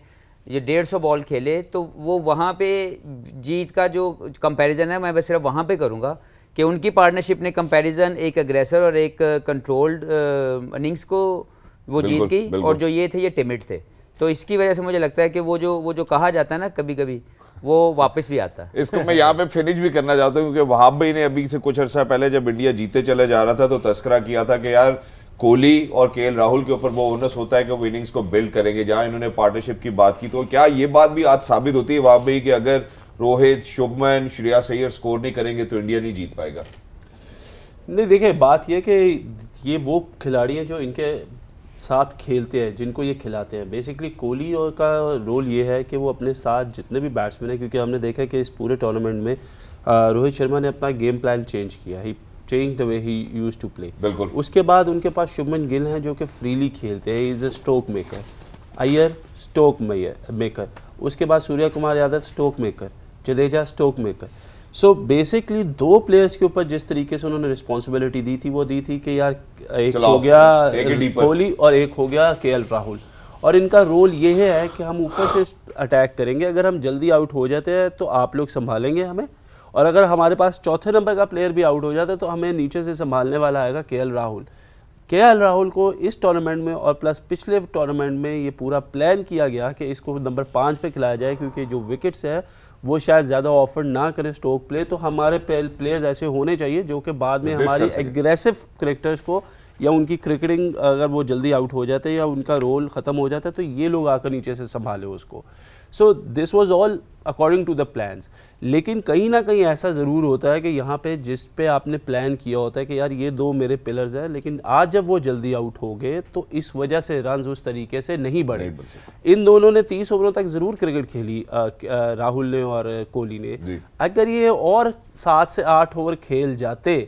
ये 150 बॉल खेले, तो वो वहाँ पे जीत का जो कंपैरिजन है मैं बस सिर्फ वहाँ पे करूँगा कि उनकी पार्टनरशिप ने कंपैरिजन एक अग्रेसर और एक कंट्रोल्ड इनिंग्स को वो जीत गई, और जो ये थे ये टिमिड थे। तो इसकी वजह से मुझे लगता है कि वो जो कहा जाता है ना कभी कभी, वो वापस भी आता है। इसको मैं यहाँ पे फिनिश भी करना चाहता हूँ, क्योंकि वहाब भाई ने अभी से कुछ अर्सा पहले जब इंडिया जीते चले जा रहा था तो तस्करा किया था कि यार कोहली और केएल राहुल के ऊपर वो ओनस होता है कि वो इनिंग्स को बिल्ड करेंगे। जहां इन्होंने पार्टनरशिप की बात की, तो क्या ये बात भी आज साबित होती है वहाब भाई कि अगर रोहित, शुभमन, श्रेयस अय्यर स्कोर नहीं करेंगे तो इंडिया नहीं जीत पाएगा? नहीं, देखिए बात यह कि ये वो खिलाड़ी हैं जो इनके साथ खेलते हैं, जिनको ये खिलाते हैं। बेसिकली कोहली और का रोल ये है कि वो अपने साथ जितने भी बैट्समैन हैं, क्योंकि हमने देखा कि इस पूरे टूर्नामेंट में रोहित शर्मा ने अपना गेम प्लान चेंज किया। He changed the way he used to play. बिल्कुल। उसके बाद उनके पास शुभमन गिल हैं जो कि फ्रीली खेलते हैं, is a stroke maker. Iyer stroke maker, उसके बाद Suryakumar Yadav stroke maker, Jadeja stroke maker. So basically 2 players के ऊपर जिस तरीके से उन्होंने रिस्पॉन्सिबिलिटी दी थी वो दी थी कि यार एक हो गया कोहली और एक हो गया केएल राहुल, और इनका रोल ये है कि हम ऊपर से अटैक करेंगे, अगर हम जल्दी आउट हो जाते हैं तो आप लोग संभालेंगे हमें, और अगर हमारे पास चौथे नंबर का प्लेयर भी आउट हो जाता है तो हमें नीचे से संभालने वाला आएगा केएल राहुल। केएल राहुल को इस टूर्नामेंट में और प्लस पिछले टूर्नामेंट में ये पूरा प्लान किया गया कि इसको नंबर 5 पे खिलाया जाए, क्योंकि जो विकेट्स है वो शायद ज़्यादा ऑफर ना करें स्ट्रोक प्ले, तो हमारे प्लेयर्स ऐसे होने चाहिए जो कि बाद में हमारी एग्रेसिव क्रिकेटर्स को या उनकी क्रिकेटिंग अगर वो जल्दी आउट हो जाते हैं या उनका रोल ख़त्म हो जाता है तो ये लोग आकर नीचे से संभाले उसको। So this was all according to the plans. लेकिन कहीं ना कहीं ऐसा ज़रूर होता है कि यहाँ पे जिस पे आपने प्लान किया होता है कि यार ये 2 मेरे पिलर्स हैं, लेकिन आज जब वो जल्दी आउट हो गए तो इस वजह से रन्स उस तरीके से नहीं बढ़े। इन दोनों ने 30 ओवरों तक ज़रूर क्रिकेट खेली, राहुल ने और कोहली ने। अगर ये और 7 से 8 ओवर खेल जाते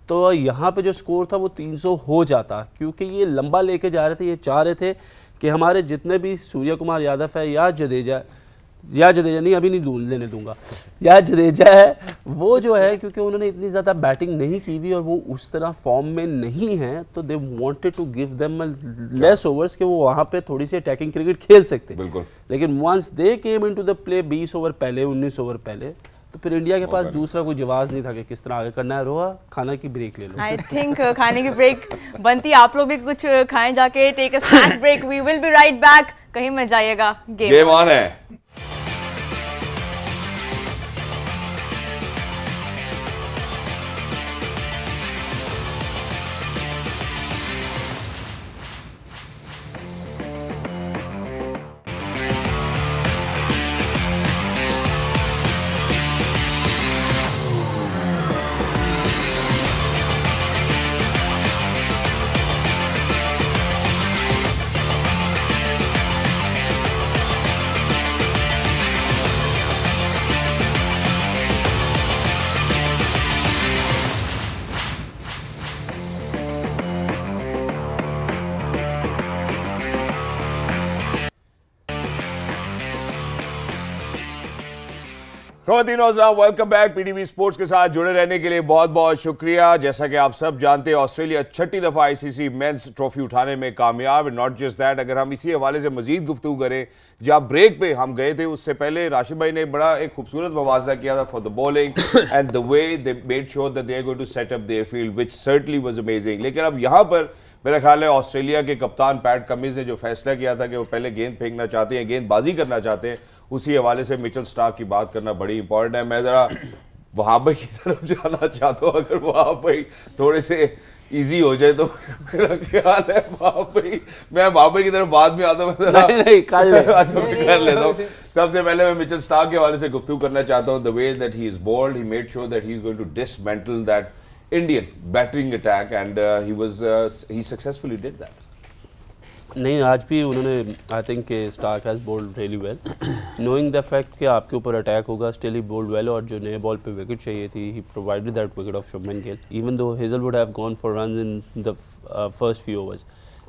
तो यहाँ पे जो स्कोर था वो 300 हो जाता, क्योंकि ये लंबा लेके जा रहे थे। ये चाह रहे थे कि हमारे जितने भी सूर्य कुमार यादव है या जडेजा नहीं, अभी नहीं लेने दूंगा, या जडेजा है वो जो है, क्योंकि उन्होंने इतनी ज़्यादा बैटिंग नहीं की हुई और वो उस तरह फॉर्म में नहीं है, तो they wanted to give them less overs कि वो वहाँ पे थोड़ी सी अटैकिंग क्रिकेट खेल सकते। बिल्कुल। लेकिन once they came into the play 20 over पहले, 19 ओवर पहले, तो फिर इंडिया के पास दूसरा कोई जवाब नहीं था कि किस तरह आगे करना है। रोहा, खाना की ब्रेक ले लो। आई थिंक खाने की ब्रेक बनती, आप लोग भी कुछ खाएं जाके, take a snack break. We will be right back, कहीं मत जाइएगा, गेम ऑन है। Welcome back. पीटीवी स्पोर्ट्स के साथ जुड़े रहने के लिए बहुत बहुत शुक्रिया। जैसा कि आप सब जानते हैं, ऑस्ट्रेलिया 6ठी दफा आईसीसी मेंस ट्रॉफी उठाने में कामयाब। नॉट जस्ट दैट, अगर हम इसी हवाले से मजीद गुफ्तगू करें, जब ब्रेक पे हम गए थे उससे पहले राशिद भाई ने बड़ा एक खूबसूरत मवाज़ना किया था for the bowling and the way they made sure that they are going to set up their field, which certainly was amazing. लेकिन अब यहाँ पर मेरा ख्याल है ऑस्ट्रेलिया के कप्तान पैट कमिंस ने जो फैसला किया था कि वो पहले गेंद फेंकना चाहते हैं, गेंदबाजी करना चाहते हैं, उसी हवाले से मिचेल स्टार्क की बात करना बड़ी इंपॉर्टेंट है। मैं ज़रा वहाब भाई की तरफ जाना चाहता हूँ, अगर वहाब भाई थोड़े से इजी हो जाए तो मेरा ख्याल है वहाब भाई, मैं वहाब भाई की तरफ बाद में आता हूँ, कर लेता हूँ। सबसे पहले मैं मिचेल स्टार्क के हवाले से गुफ्तगू करना चाहता हूँ। The way that he is bowled, he made sure that he is going to dismantle that Indian battering attack and he successfully did that. नहीं, आज भी उन्होंने I think Starc has bowled really well, knowing the fact कि आपके ऊपर attack होगा, still he bold well, और जो नए बॉल पे विकेट चाहिए थी, he provided that wicket of Shubman Gill, even though Hazlewood have gone for runs in the first few overs.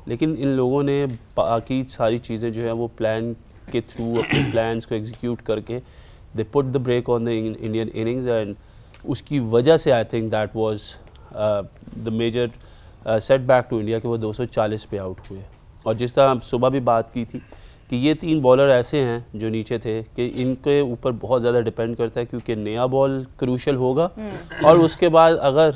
लेकिन इन लोगों ने बाकी सारी चीज़ें जो है वो प्लान के थ्रू अपने प्लान्स को एग्जीक्यूट करके they put the brake on the Indian innings, and उसकी वजह से I think that was the major setback to India कि वो 240 पे आउट हुए। और जिस तरह हम सुबह भी बात की थी कि ये 3 बॉलर ऐसे हैं जो नीचे थे कि इनके ऊपर बहुत ज़्यादा डिपेंड करता है, क्योंकि नया बॉल क्रूशल होगा और उसके बाद अगर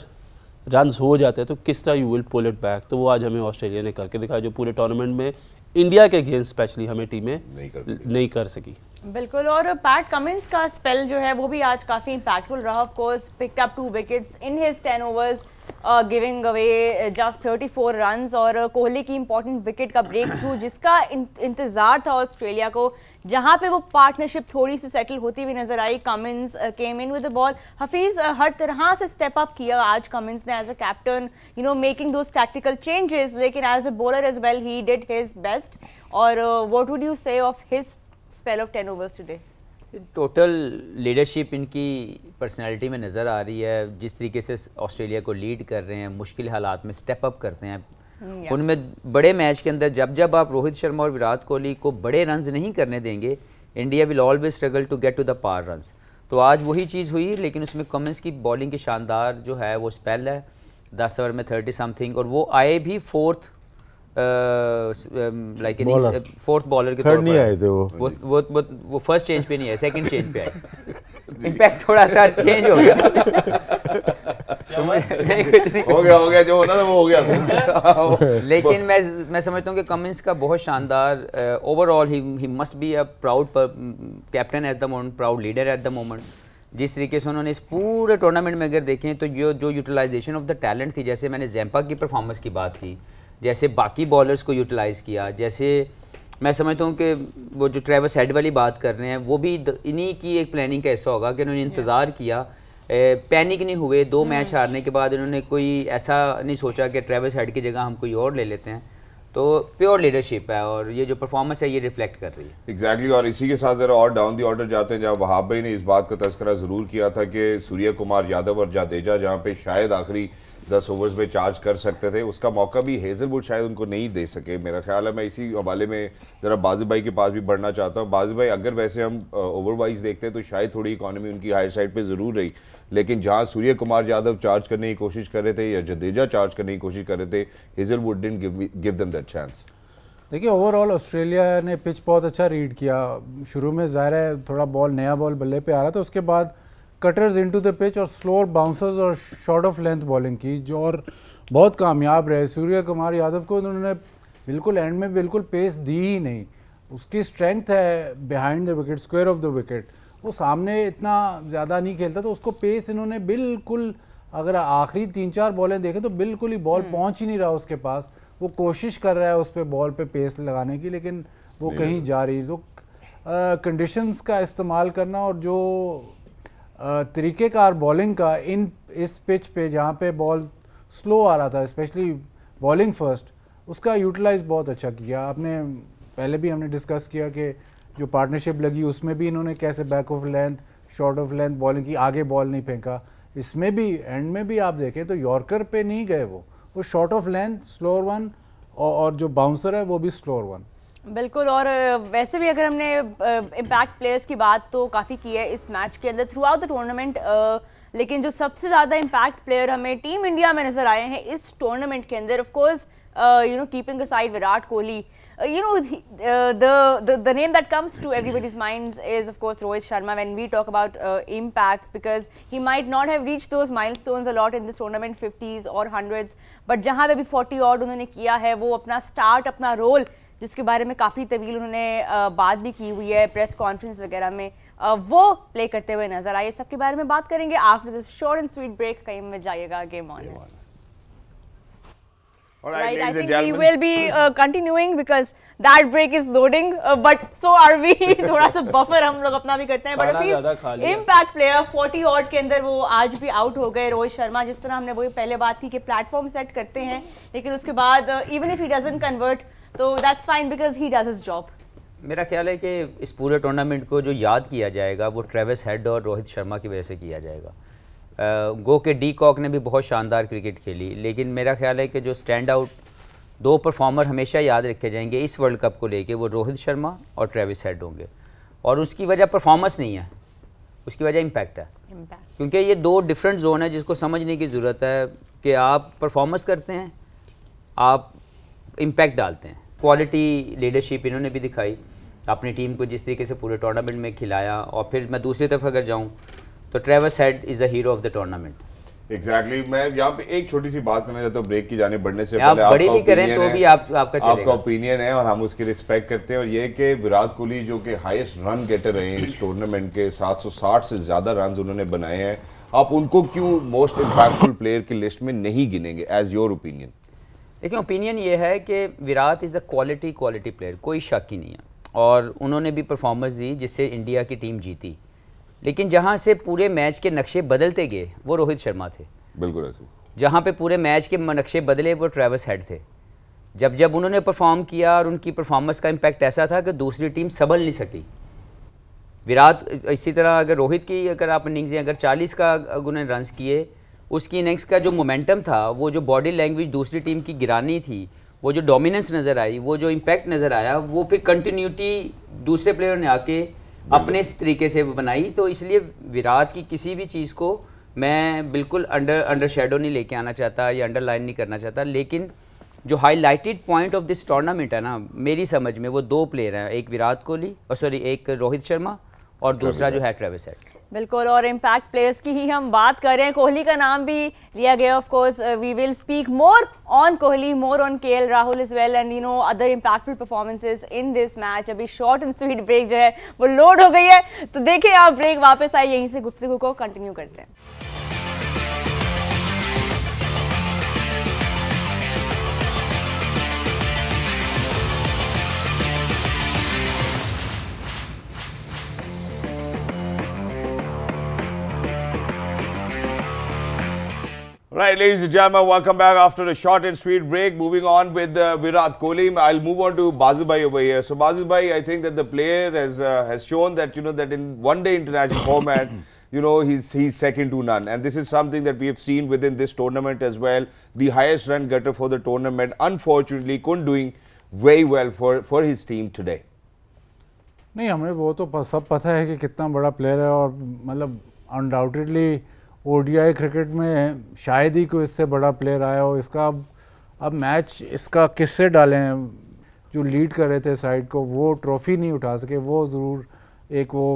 रन्स हो जाते हैं तो किस तरह you will pull it back. तो वो आज हमें ऑस्ट्रेलिया ने करके दिखाया, जो पूरे टूर्नामेंट में इंडिया के अगेंस्ट स्पेशली हमें टीमें नहीं कर सकी। बिल्कुल, और पैट कमिंस का स्पेल जो है वो भी आज काफ़ी इंपैक्टफुल रहा। Of course picked up 2 wickets in his 10 overs, giving away just 34 runs, और कोहली की इंपॉर्टेंट विकेट का ब्रेक थ्रू जिसका इंतज़ार था ऑस्ट्रेलिया को, जहां पे वो पार्टनरशिप थोड़ी सी सेटल होती हुई नजर आई। Cummins came in with the ball, Hafeez हर तरह से स्टेप अप किया आज कमिंस ने as a captain, you know making those tactical changes, लेकिन as a bowler as well he did his best. और what would you say of his spell of 10 overs today? Total leadership इनकी personality में नज़र आ रही है, जिस तरीके से ऑस्ट्रेलिया को लीड कर रहे हैं, मुश्किल हालात में स्टेप अप करते हैं। उनमें बड़े मैच के अंदर जब आप रोहित शर्मा और विराट कोहली को बड़े रन्स नहीं करने देंगे, India will always struggle to get to the par runs. तो आज वही चीज़ हुई, लेकिन उसमें कमिंस की बॉलिंग की शानदार जो है वो स्पेल है, 10 ओवर में 30 समथिंग, और वो आए भी फोर्थ फोर्थ बॉलर के तौर पर। नहीं आए थे वो फर्स्ट चेंज पे नहीं आए, सेकंड चेंज पे आए। इम्पैक्ट थोड़ा सा चेंज हो गया। हो गया जो होना था वो हो गया। लेकिन मैं समझता हूँ कि कमिंस का बहुत शानदार overall he must be a proud captain at the moment, proud leader at the moment. जिस तरीके से उन्होंने इस पूरे टूर्नामेंट में अगर देखें तो जो यूटिलाइजेशन ऑफ द टैलेंट थी, जैसे मैंने जैम्पा की परफॉर्मेंस की बात की, जैसे बाकी बॉलर्स को यूटिलाइज़ किया, जैसे मैं समझता हूँ कि वो जो ट्रेविस हेड वाली बात कर रहे हैं वो भी इन्हीं की एक प्लानिंग का हिस्सा होगा कि उन्होंने इंतज़ार किया, पैनिक नहीं हुए। 2 मैच हारने के बाद उन्होंने कोई ऐसा नहीं सोचा कि ट्रेविस हेड की जगह हम कोई और ले लेते हैं। तो प्योर लीडरशिप है और ये जो परफॉर्मेंस है ये रिफ्लेक्ट कर रही है। एग्जैक्टली और इसी के साथ ज़रा और डाउन दी ऑर्डर जाते हैं, जहाँ वहाब भाई ने इस बात का तज़किरा ज़रूर किया था कि सूर्य कुमार यादव और जाडेजा जहाँ पे शायद आखिरी 10 ओवर्स में चार्ज कर सकते थे, उसका मौका भी हेजलवुड शायद उनको नहीं दे सके। मेरा ख्याल है, मैं इसी हवाले में ज़रा बाज़ी भाई के पास भी बढ़ना चाहता हूँ। बाज़ी भाई, अगर वैसे हम ओवर वाइज देखते हैं तो शायद थोड़ी इकॉनमी उनकी हायर साइड पे ज़रूर रही, लेकिन जहाँ सूर्य कुमार यादव चार्ज करने की कोशिश कर रहे थे या जडेजा चार्ज करने की कोशिश कर रहे थे, Hazlewood didn't give them that chance. देखिए ओवरऑल ऑस्ट्रेलिया ने पिच बहुत अच्छा रीड किया। शुरू में ज़ाहिर है थोड़ा नया बॉल बल्ले पे आ रहा था, उसके बाद कटर्स इनटू द पिच और स्लोअर बाउंसर्स और शॉर्ट ऑफ लेंथ बॉलिंग की, जो और बहुत कामयाब रहे। सूर्य कुमार यादव को उन्होंने बिल्कुल एंड में बिल्कुल पेस दी ही नहीं। उसकी स्ट्रेंथ है behind the wicket, square of the wicket, वो सामने इतना ज़्यादा नहीं खेलता, तो उसको पेस इन्होंने बिल्कुल, अगर आखिरी 3-4 बॉलें देखें तो बिल्कुल ही बॉल पहुँच ही नहीं रहा उसके पास। वो कोशिश कर रहा है उस पर बॉल पे पेस लगाने की, लेकिन वो कहीं जा रही। तो कंडीशंस का इस्तेमाल करना और जो तरीक़ेकार बॉलिंग का इस पिच पे जहाँ पे बॉल स्लो आ रहा था, स्पेशली बॉलिंग फर्स्ट, उसका यूटिलाइज बहुत अच्छा किया। आपने पहले भी हमने डिस्कस किया कि जो पार्टनरशिप लगी उसमें भी इन्होंने कैसे back of length, short of length bowling की, आगे बॉल नहीं फेंका। इसमें भी एंड में भी आप देखें तो यॉर्कर पे नहीं गए, वो short of length slower one और जो बाउंसर है वो भी स्लोअर वन। बिल्कुल। और वैसे भी अगर हमने इम्पैक्ट प्लेयर्स की बात तो काफ़ी की है इस मैच के अंदर थ्रू आउट द टूर्नामेंट, लेकिन जो सबसे ज़्यादा इम्पैक्ट प्लेयर हमें टीम इंडिया में नज़र आए हैं इस टूर्नामेंट के अंदर, of course keeping aside Virat Kohli, the name that comes to everybody's minds is of course Rohit Sharma when we talk about impacts, because he might not have reached those milestones a lot in this tournament, 50s or 100s, but जहाँ पे भी 40 odd उन्होंने किया है, वो अपना start, अपना role, जिसके बारे में काफ़ी तवील उन्होंने बात भी की हुई है प्रेस कॉन्फ्रेंस वगैरह में, वो प्ले करते हुए नजर आए। सबके बारे में बात करेंगे after this short and sweet break. कहीं में जाइएगा game on. Right, I think we will be continuing because that break is loading, but so are we। थोड़ा सा बफर हम लोग अपना भी करते हैं, but इम्पैक्ट प्लेयर 40 ऑड के अंदर वो आज भी आउट हो गए। रोहित शर्मा, जिस तरह हमने वही पहले बात की कि प्लेटफॉर्म सेट करते हैं, लेकिन उसके बाद even if he doesn't convert तो that's fine because he does his job. मेरा ख्याल है कि इस पूरे टूर्नामेंट को जो याद किया जाएगा वो ट्रेविस हेड और रोहित शर्मा की वजह से किया जाएगा। गो के डी कॉक ने भी बहुत शानदार क्रिकेट खेली, लेकिन मेरा ख्याल है कि जो स्टैंड आउट 2 परफॉर्मर हमेशा याद रखे जाएंगे इस वर्ल्ड कप को लेके, वो रोहित शर्मा और ट्रेविस हेड होंगे। और उसकी वजह परफॉर्मेंस नहीं है, उसकी वजह इम्पैक्ट है, क्योंकि ये 2 डिफरेंट जोन है जिसको समझने की ज़रूरत है कि आप परफॉर्मेंस करते हैं, आप इम्पैक्ट डालते हैं। क्वालिटी लीडरशिप इन्होंने भी दिखाई, अपनी टीम को जिस तरीके से पूरे टूर्नामेंट में खिलाया। और फिर मैं दूसरी तरफ अगर जाऊं तो Travis head is the hero of the tournament. Exactly. मैं यहाँ पे एक छोटी सी बात करना चाहता हूँ ब्रेक की जाने बढ़ने से पहले। आप बड़ी भी करें तो भी आपका ओपिनियन है और हम उसकी रिस्पेक्ट करते हैं। और ये कि विराट कोहली जो कि हाईएस्ट रन गेटर रहे हैं इस टूर्नामेंट के, 760 से ज़्यादा रन उन्होंने बनाए हैं, आप उनको क्यों मोस्ट इम्पैक्टफुल प्लेयर की लिस्ट में नहीं गिनेंगे एज योर ओपिनियन? देखिए, ओपिनियन ये है कि Virat is a quality player, कोई शक ही नहीं है, और उन्होंने भी परफॉर्मेंस दी जिससे इंडिया की टीम जीती। लेकिन जहाँ से पूरे मैच के नक्शे बदलते गए वो रोहित शर्मा थे। बिल्कुल ऐसे। जहाँ पे पूरे मैच के नक्शे बदले वो ट्रेविस हेड थे। जब उन्होंने परफॉर्म किया और उनकी परफॉर्मेंस का इम्पैक्ट ऐसा था कि दूसरी टीम संभल नहीं सकी। विराट इसी तरह अगर रोहित की अगर आप इनिंग्स अगर 40 का उन्होंने रन्स किए, उसकी इनिंग्स का जो मोमेंटम था, वो जो बॉडी लैंग्वेज दूसरी टीम की गिरानी थी, वो जो डोमिनेंस नज़र आई, वो जो इम्पैक्ट नज़र आया, वो फिर कंटिन्यूटी दूसरे प्लेयर ने आके अपने तरीके से बनाई। तो इसलिए विराट की किसी भी चीज़ को मैं बिल्कुल अंडर शेडो नहीं लेके आना चाहता या अंडरलाइन नहीं करना चाहता, लेकिन जो highlighted point of this tournament है ना, मेरी समझ में वो 2 प्लेयर हैं, एक विराट कोहली और सॉरी एक रोहित शर्मा और दूसरा जो है ट्रेविस हेड। बिल्कुल, और इम्पैक्ट प्लेयर्स की ही हम बात कर रहे हैं, कोहली का नाम भी लिया गया। Of course we will speak more on Kohli, more on KL Rahul as well, and you know other impactful performances in this match. अभी शॉर्ट एंड स्वीट ब्रेक जो है वो लोड हो गई है, तो देखिए आप ब्रेक वापस आए, यहीं से गुफ्तगू को कंटिन्यू करते हैं। Right, ladies and gentlemen, welcome back after a short and sweet break. Moving on with Virat Kohli. I'll move on to Basil Bhai over here. So Basil Bhai, I think that the player has shown that that in one-day international format, he's second to none, and this is something that we have seen within this tournament as well. The highest run getter for the tournament, unfortunately, couldn't doing very well for his team today. नहीं, हमें वो तो सब पता है कि कितना बड़ा प्लेयर है, और मतलब अनडाउटेडली ओडीआई क्रिकेट में शायद ही कोई इससे बड़ा प्लेयर आया हो। इसका अब मैच इसका किससे डालें, जो लीड कर रहे थे साइड को, वो ट्रॉफी नहीं उठा सके, वो ज़रूर एक वो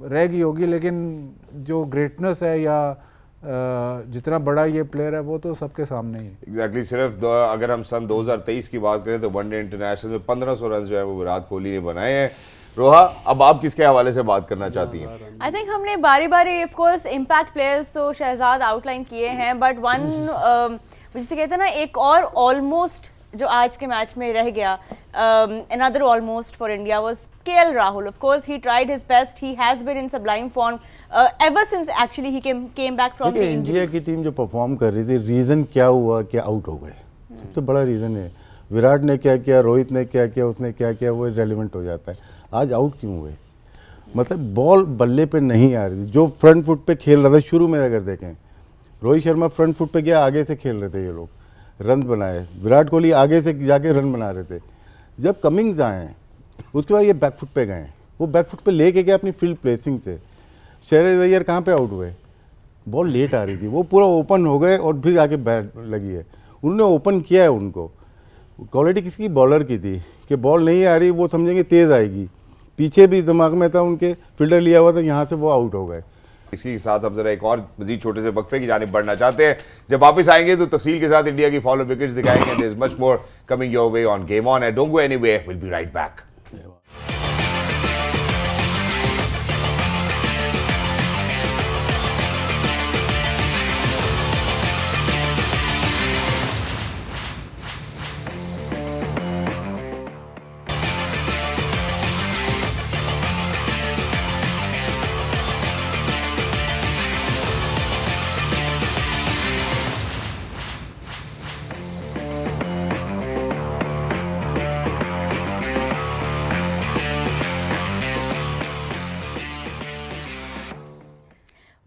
रह गई होगी, लेकिन जो ग्रेटनेस है या जितना बड़ा ये प्लेयर है वो तो सबके सामने ही। एग्जैक्टली, सिर्फ अगर हम सन 2023 की बात करें तो वनडे इंटरनेशनल में 1500 रन जो है वो विराट कोहली ने बनाए हैं। रोहा, अब आप किसके हवाले से बात करना चाहती हैं? आई थिंक हमने बारी बारी ऑफ कोर्स इम्पैक्ट प्लेयर्स तो शहजाद आउटलाइन किए हैं, बट वन जिसे कहते हैं ना, एक और ऑलमोस्ट जो आज के मैच में रह गया, another almost for India was KL Rahul. Of course, he tried his best. He has been in sublime form ever since actually he came back from the injury. India की team जो perform कर रही थी, reason क्या हुआ कि out हो गए? सबसे बड़ा रीज़न है विराट ने क्या किया, रोहित ने क्या किया, उसने क्या किया, वो रेलिवेंट हो जाता है। आज आउट क्यों हुए? मतलब बॉल बल्ले पे नहीं आ रही थी। जो फ्रंट फुट पे खेल रहा था शुरू में, अगर देखें रोहित शर्मा फ्रंट फुट पे गया, आगे से खेल रहे थे ये लोग, रन बनाए। विराट कोहली आगे से जाके रन बना रहे थे। जब कमिंग्स आए उसके बाद ये बैक फुट पे गए, वो बैक फुट पे लेके गए अपनी फील्ड प्लेसिंग से। शेर अय्यर कहाँ पे आउट हुए? बॉल लेट आ रही थी, वो पूरा ओपन हो गए और फिर आके बैट लगी है। उन्होंने ओपन किया है उनको। क्वालिटी किसकी? बॉलर की थी कि बॉल नहीं आ रही, वो समझेंगे तेज़ आएगी। पीछे भी दिमाग में था उनके, फील्डर लिया हुआ था, यहाँ से वो आउट हो गए। इसके साथ हम जरा एक और मजीद छोटे से वक्फे की जानिब बढ़ना चाहते हैं। जब वापस आएंगे तो तफसील के साथ इंडिया की फॉलो विकेट्स दिखाएंगे। There is much more coming your way on game on. Don't go anywhere, will be right back.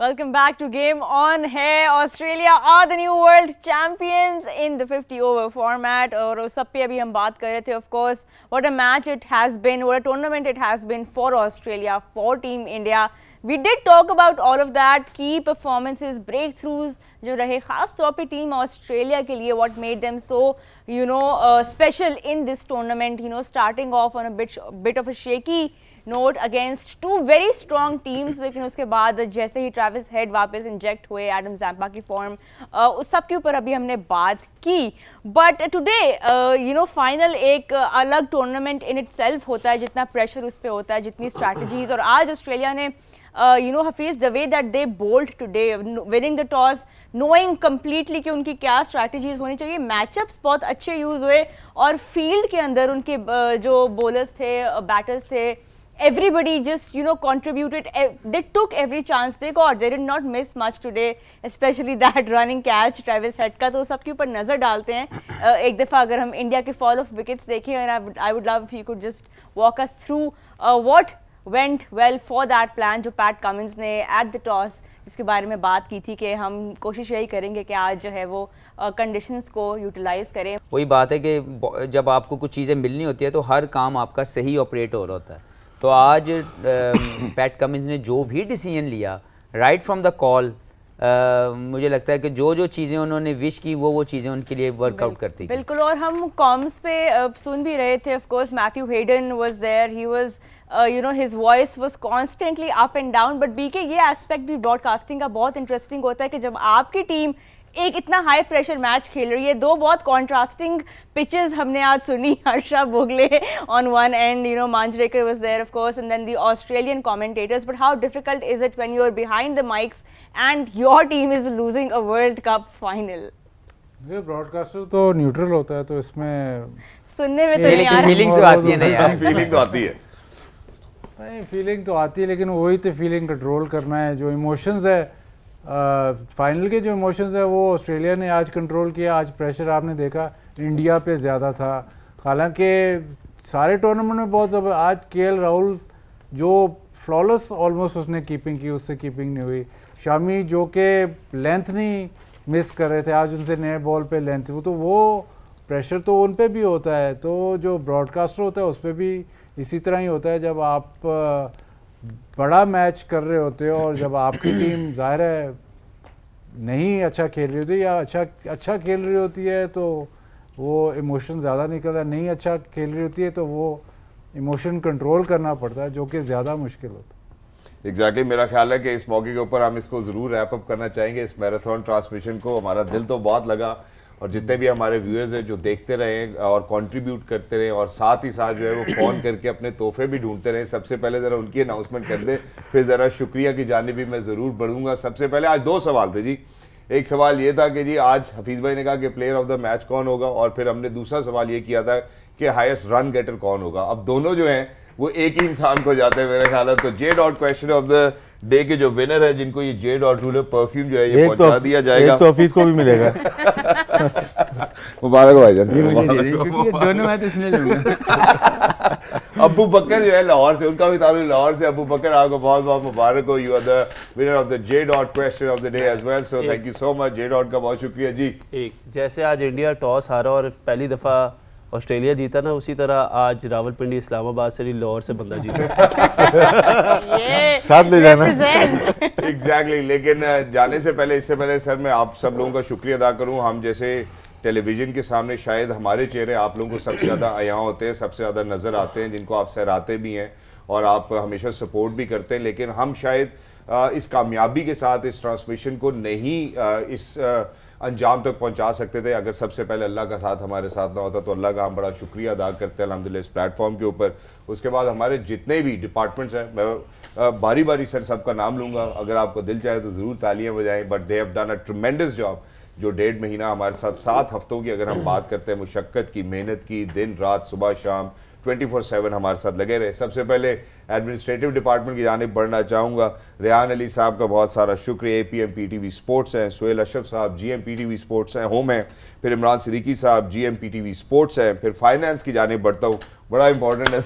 Welcome back to Game On है। Australia are the new world champions in the 50 over format, और उस सब पे अभी हम बात कर रहे थे। Of course, what a match it has been, what a tournament it has been for Australia, for Team India. We did talk about all of that, key performances, breakthroughs जो रहे, खास तौर पे टीम ऑस्ट्रेलिया के लिए, what made them so special in this tournament, starting off on a bit of a shaky note against 2 very strong teams, लेकिन उसके बाद जैसे ही ट्रेविस हेड वापस इंजेक्ट हुए, एडम ज़ैम्पा की फॉर्म, उस सब के ऊपर अभी हमने बात की। बट टुडे फाइनल एक अलग टूर्नामेंट इन इटसेल्फ होता है, जितना प्रेशर उस पर होता है, जितनी स्ट्रैटेजीज। और आज ऑस्ट्रेलिया ने Hafeez the way that they bowled today, winning the toss, knowing completely कि उनकी क्या स्ट्रैटेजीज होनी चाहिए। मैचअप्स बहुत अच्छे यूज़ हुए, और फील्ड के अंदर उनके जो बॉलर्स थे, बैटर्स थे, everybody just contributed. They took every chance they got. They did not miss much today, especially that running catch Travis head का। तो सबके ऊपर नज़र डालते हैं एक दफ़ा, अगर हम इंडिया के फॉल ऑफ विकेट्स देखें, and I would love if you could just walk us through what went well for that plan जो पैट कमिंस ने at the toss जिसके बारे में बात की थी कि हम कोशिश यही करेंगे कि आज जो है वो कंडीशंस को यूटिलाइज करें। वही बात है कि जब आपको कुछ चीज़ें मिलनी होती है तो हर काम आपका सही ऑपरेट हो रहा होता है। तो आज पैट कमिंस ने जो भी डिसीजन लिया राइट फ्रॉम द कॉल, मुझे लगता है कि जो चीज़ें उन्होंने विश की वो चीज़ें उनके लिए वर्कआउट करती बिल्कुल। और हम कॉम्स पे सुन भी रहे थे, of course Matthew Hayden was there, he was you know his voice was constantly up and down, but BK ये एस्पेक्ट भी ब्रॉडकास्टिंग का बहुत इंटरेस्टिंग होता है कि जब आपकी टीम एक इतना हाई प्रेशर मैच खेल रही है, दो बहुत कॉन्ट्रास्टिंग पिचेस हमने आज सुनी, Harsha Bhogle on one end you know Manjrekar was there of course and then the Australian commentators, but how difficult is it when you are behind the mics and your team is losing a world cup final? ये broadcaster तो neutral होता है, तो इसमें सुनने में तो नहीं आ रहा, फीलिंग्स तो आती है ना यार, फीलिंग तो आती है। नहीं, फीलिंग तो आती है, लेकिन वही तो फीलिंग कंट्रोल करना है। जो इमोशंस है फाइनल के जो इमोशंस है वो ऑस्ट्रेलिया ने आज कंट्रोल किया। आज प्रेशर आपने देखा इंडिया पे ज़्यादा था, हालांकि सारे टूर्नामेंट में बहुत ज़बरदस्त। आज केएल राहुल जो फ्लॉलेस ऑलमोस्ट उसने कीपिंग की, उससे कीपिंग नहीं हुई। शामी जो कि लेंथ नहीं मिस कर रहे थे, आज उनसे नए बॉल पे लेंथ, वो प्रेशर तो उन पे भी होता है। तो जो ब्रॉडकास्टर होता है उस पर भी इसी तरह ही होता है। जब आप बड़ा मैच कर रहे होते हो और जब आपकी टीम ज़ाहिर है नहीं अच्छा खेल रही होती या अच्छा खेल रही होती है तो वो इमोशन ज़्यादा निकलता है, नहीं अच्छा खेल रही होती है तो वो इमोशन कंट्रोल करना पड़ता है, जो कि ज़्यादा मुश्किल होता है। एग्जैक्टली मेरा ख्याल है कि इस मौके के ऊपर हम इसको ज़रूर रैप अप करना चाहेंगे, इस मैराथन ट्रांसमिशन को। हमारा दिल तो बहुत लगा और जितने भी हमारे व्यूअर्स हैं जो देखते रहे और कंट्रीब्यूट करते रहे और साथ ही साथ जो है वो फ़ोन करके अपने तोहफे भी ढूंढते रहे, सबसे पहले ज़रा उनकी अनाउंसमेंट कर दे, फिर ज़रा शुक्रिया की जानिब भी मैं ज़रूर बढ़ूंगा। सबसे पहले आज दो सवाल थे जी। एक सवाल ये था कि जी आज हफीज़ भाई ने कहा कि प्लेयर ऑफ द मैच कौन होगा, और फिर हमने दूसरा सवाल ये किया था कि हाईएस्ट रन गेटर कौन होगा। अब दोनों जो हैं वो एक ही इंसान को जाते हैं मेरे ख्याल है। तो जे dot question of the day के जो विनर है, जिनको ये जे डॉट रूलर परफ्यूम जो है ये पहुंचा दिया जाएगा, एक तो ऑफिस को भी मिलेगा। मुबारक हो भाईजान, क्योंकि दोनों मैं तो इसमें लूंगा। अबू बकर जो है लाहौर से, उनका भी ताल्लुक लाहौर से। अबू बकर आपको बहुत बहुत मुबारक हो, you are the winner of the J dot question of the day as well, so thank you so much. J dot का बहुत शुक्रिया जी। एक जैसे आज इंडिया टॉस हारा और पहली दफ़ा ऑस्ट्रेलिया जीता ना, उसी तरह आज रावलपिंडी इस्लामाबाद से लाहौर से बंदा जीता। साथ ले जाना। एग्जैक्टली। लेकिन जाने से पहले, इससे पहले सर मैं आप सब लोगों का शुक्रिया अदा करूं। हम जैसे टेलीविज़न के सामने शायद हमारे चेहरे आप लोगों को सबसे ज़्यादा अयां होते हैं, सबसे ज़्यादा नज़र आते हैं, जिनको आप सहराते भी हैं और आप हमेशा सपोर्ट भी करते हैं। लेकिन हम शायद इस कामयाबी के साथ इस ट्रांसमिशन को नहीं इस अंजाम तक पहुंचा सकते थे अगर सबसे पहले अल्लाह का साथ हमारे साथ ना होता। तो अल्लाह का हम बड़ा शुक्रिया अदा करते हैं अल्हम्दुलिल्लाह इस प्लेटफॉर्म के ऊपर। उसके बाद हमारे जितने भी डिपार्टमेंट्स हैं, मैं बारी बारी सर सबका नाम लूँगा, अगर आपको दिल चाहे तो ज़रूर तालियां बजाएं, but they have done a ट्रेमेंडस job. जो 1.5 महीना हमारे साथ, 7 हफ्तों की अगर हम बात करते हैं, मुशक्क़त की, मेहनत की, दिन रात सुबह शाम 24/7 हमारे साथ लगे रहे। सबसे पहले एडमिनिस्ट्रेटिव डिपार्टमेंट की जानिब बढ़ना चाहूँगा। रेहान अली साहब का बहुत सारा शुक्रिया, APM PTV स्पोर्ट्स हैं, सुहेल अशरफ साहब GM PTV स्पोर्ट्स हैं, होम हैं, फिर इमरान सिद्दीकी साहब GM PTV स्पोर्ट्स हैं, फिर फाइनेंस की जानिब बढ़ता हूँ, बड़ा इंपॉर्टेंट है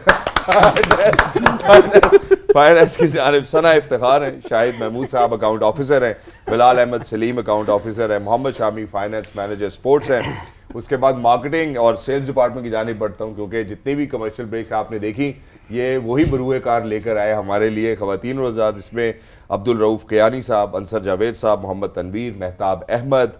फाइनेंस की जानिब सना इफ्तिखार हैं, शाहिद महमूद साहब अकाउंट ऑफिसर हैं, बिलाल अहमद सलीम अकाउंट ऑफिसर हैं, Mohammad Shami finance manager sports हैं। उसके बाद मार्केटिंग और सेल्स डिपार्टमेंट की जानिब बढ़ता हूँ, क्योंकि जितनी भी कमर्शियल ब्रेक्स आपने देखी ये वही बरूए कार लेकर आए हमारे लिए ख़वातीन रोज़ात। इसमें अब्दुल रऊफ़ कियानी साहब, अंसर जावेद साहब, Mohammad Tanveer, Mehtab Ahmed,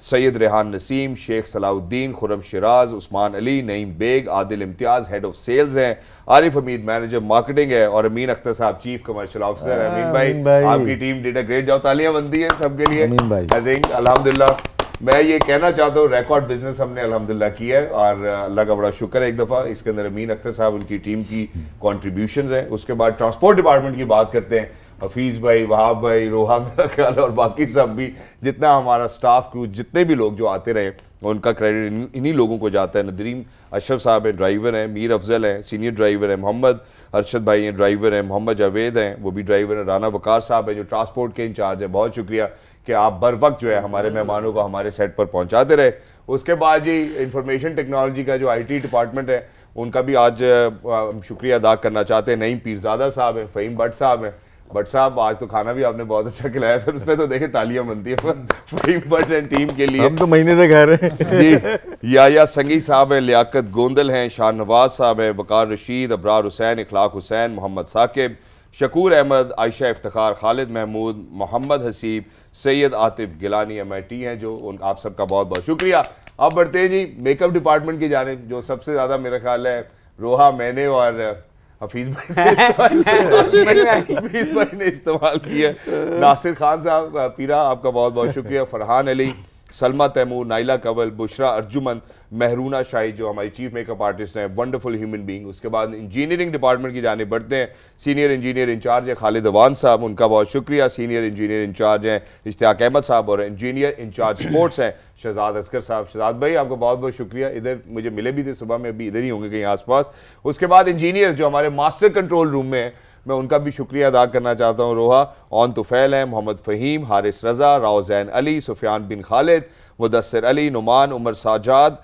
Syed Rehan Naseem, Sheikh Salahuddin, Khurram Shiraz, Usman Ali, Naeem Baig, Adil Imtiaz head of sales हैं, आरिफ हमीद मैनेजर मार्केटिंग है और अमीन अख्तर साहब चीफ कमर्शियल ऑफिसर है। अमीन भाई आपकी team did a great job, तालियां बनती हैं सबके लिए। आई थिंक अल्हम्दुलिल्लाह मैं ये कहना चाहता हूँ रिकॉर्ड बिजनेस हमने अल्हम्दुलिल्लाह किया है और अल्लाह का बड़ा शुक्र है। एक दफ़ा इसके अंदर अमीन अख्तर साहब, उनकी टीम की कॉन्ट्रीब्यूशन है। उसके बाद ट्रांसपोर्ट डिपार्टमेंट की बात करते हैं, हफीज़ भाई, वहाब भाई, रोहा मेरा ख्याल और बाकी सब भी, जितना हमारा स्टाफ क्रू, जितने भी लोग जो आते रहे उनका क्रेडिट इन्हीं लोगों को जाता है। नदरीम अशरफ साहब हैं, ड्राइवर हैं, मीर अफजल हैं, सीनियर ड्राइवर हैं, मोहम्मद अरशद भाई हैं, ड्राइवर हैं, मोहम्मद जावेद हैं, वो भी ड्राइवर हैं, राना वकार साहब हैं जो ट्रांसपोर्ट के इंचार्ज हैं। बहुत शुक्रिया कि आप बर वक्त जो है हमारे मेहमानों को हमारे सेट पर पहुंचाते रहे। उसके बाद जी इंफॉर्मेशन टेक्नोलॉजी का जो IT डिपार्टमेंट है उनका भी आज हम शुक्रिया अदा करना चाहते हैं। नईम पीरजादा साहब हैं, फ़हीम भट्ट साहब हैं। भट्ट साहब आज तो खाना भी आपने बहुत अच्छा खिलाया था, उसमें तो देखे तालियां बनती है फ़हीम भट्ट एंड टीम के लिए। हम तो महीने से खा रहे हैं जी। याया संगी साहब हैं, लियाकत गोंदल हैं, शाह नवाज साहब हैं, वकार रशीद, अबरार हुसैन, इखलाक हुसैन, मोहम्मद साकिब, शकूर अहमद, आयशा इफ्तिखार, खालिद महमूद, मोहम्मद हसीब, सैयद आतिफ गिलानी MIT हैं जो आप सबका बहुत बहुत शुक्रिया। अब बढ़ते हैं जी मेकअप डिपार्टमेंट की जानिब, जो सबसे ज़्यादा मेरा ख्याल है रोहा, मैंने और हफीज़ भाई ने इस्तेमाल किया। नासिर खान साहब पीरा आपका बहुत बहुत शुक्रिया। फरहान अली, सलमा तैमूर, नाइला कंवल, बुशरा अर्जुमन, महरूना शाही जो हमारी चीफ मेकअप आर्टिस्ट हैं, वंडरफुल ह्यूमन बीइंग। उसके बाद इंजीनियरिंग डिपार्टमेंट की जाने बढ़ते हैं। सीनियर इंजीनियर इंचार्ज है खालिद अवान साहब, उनका बहुत शुक्रिया। सीनियर इंजीनियर इंचार्ज हैं इश्तियाक अहमद साहब और इंजीनियर इंचार्ज स्पोर्ट्स हैं शहजाद असगर साहब। शहजाद भाई आपका बहुत बहुत शुक्रिया, इधर मुझे मिले भी थे सुबह में, अभी इधर ही होंगे कहीं आसपास। उसके बाद इंजीनियर्स जो हमारे मास्टर कंट्रोल रूम में हैं, मैं उनका भी शुक्रिया अदा करना चाहता हूँ। रोहा ऑन तुफैल हैं, मोहम्मद फ़हीम, हारिस रज़ा, राव ज़ैन अली, सुफियान बिन खालिद, मुदस्सिर अली, नुमान, उमर साजाद,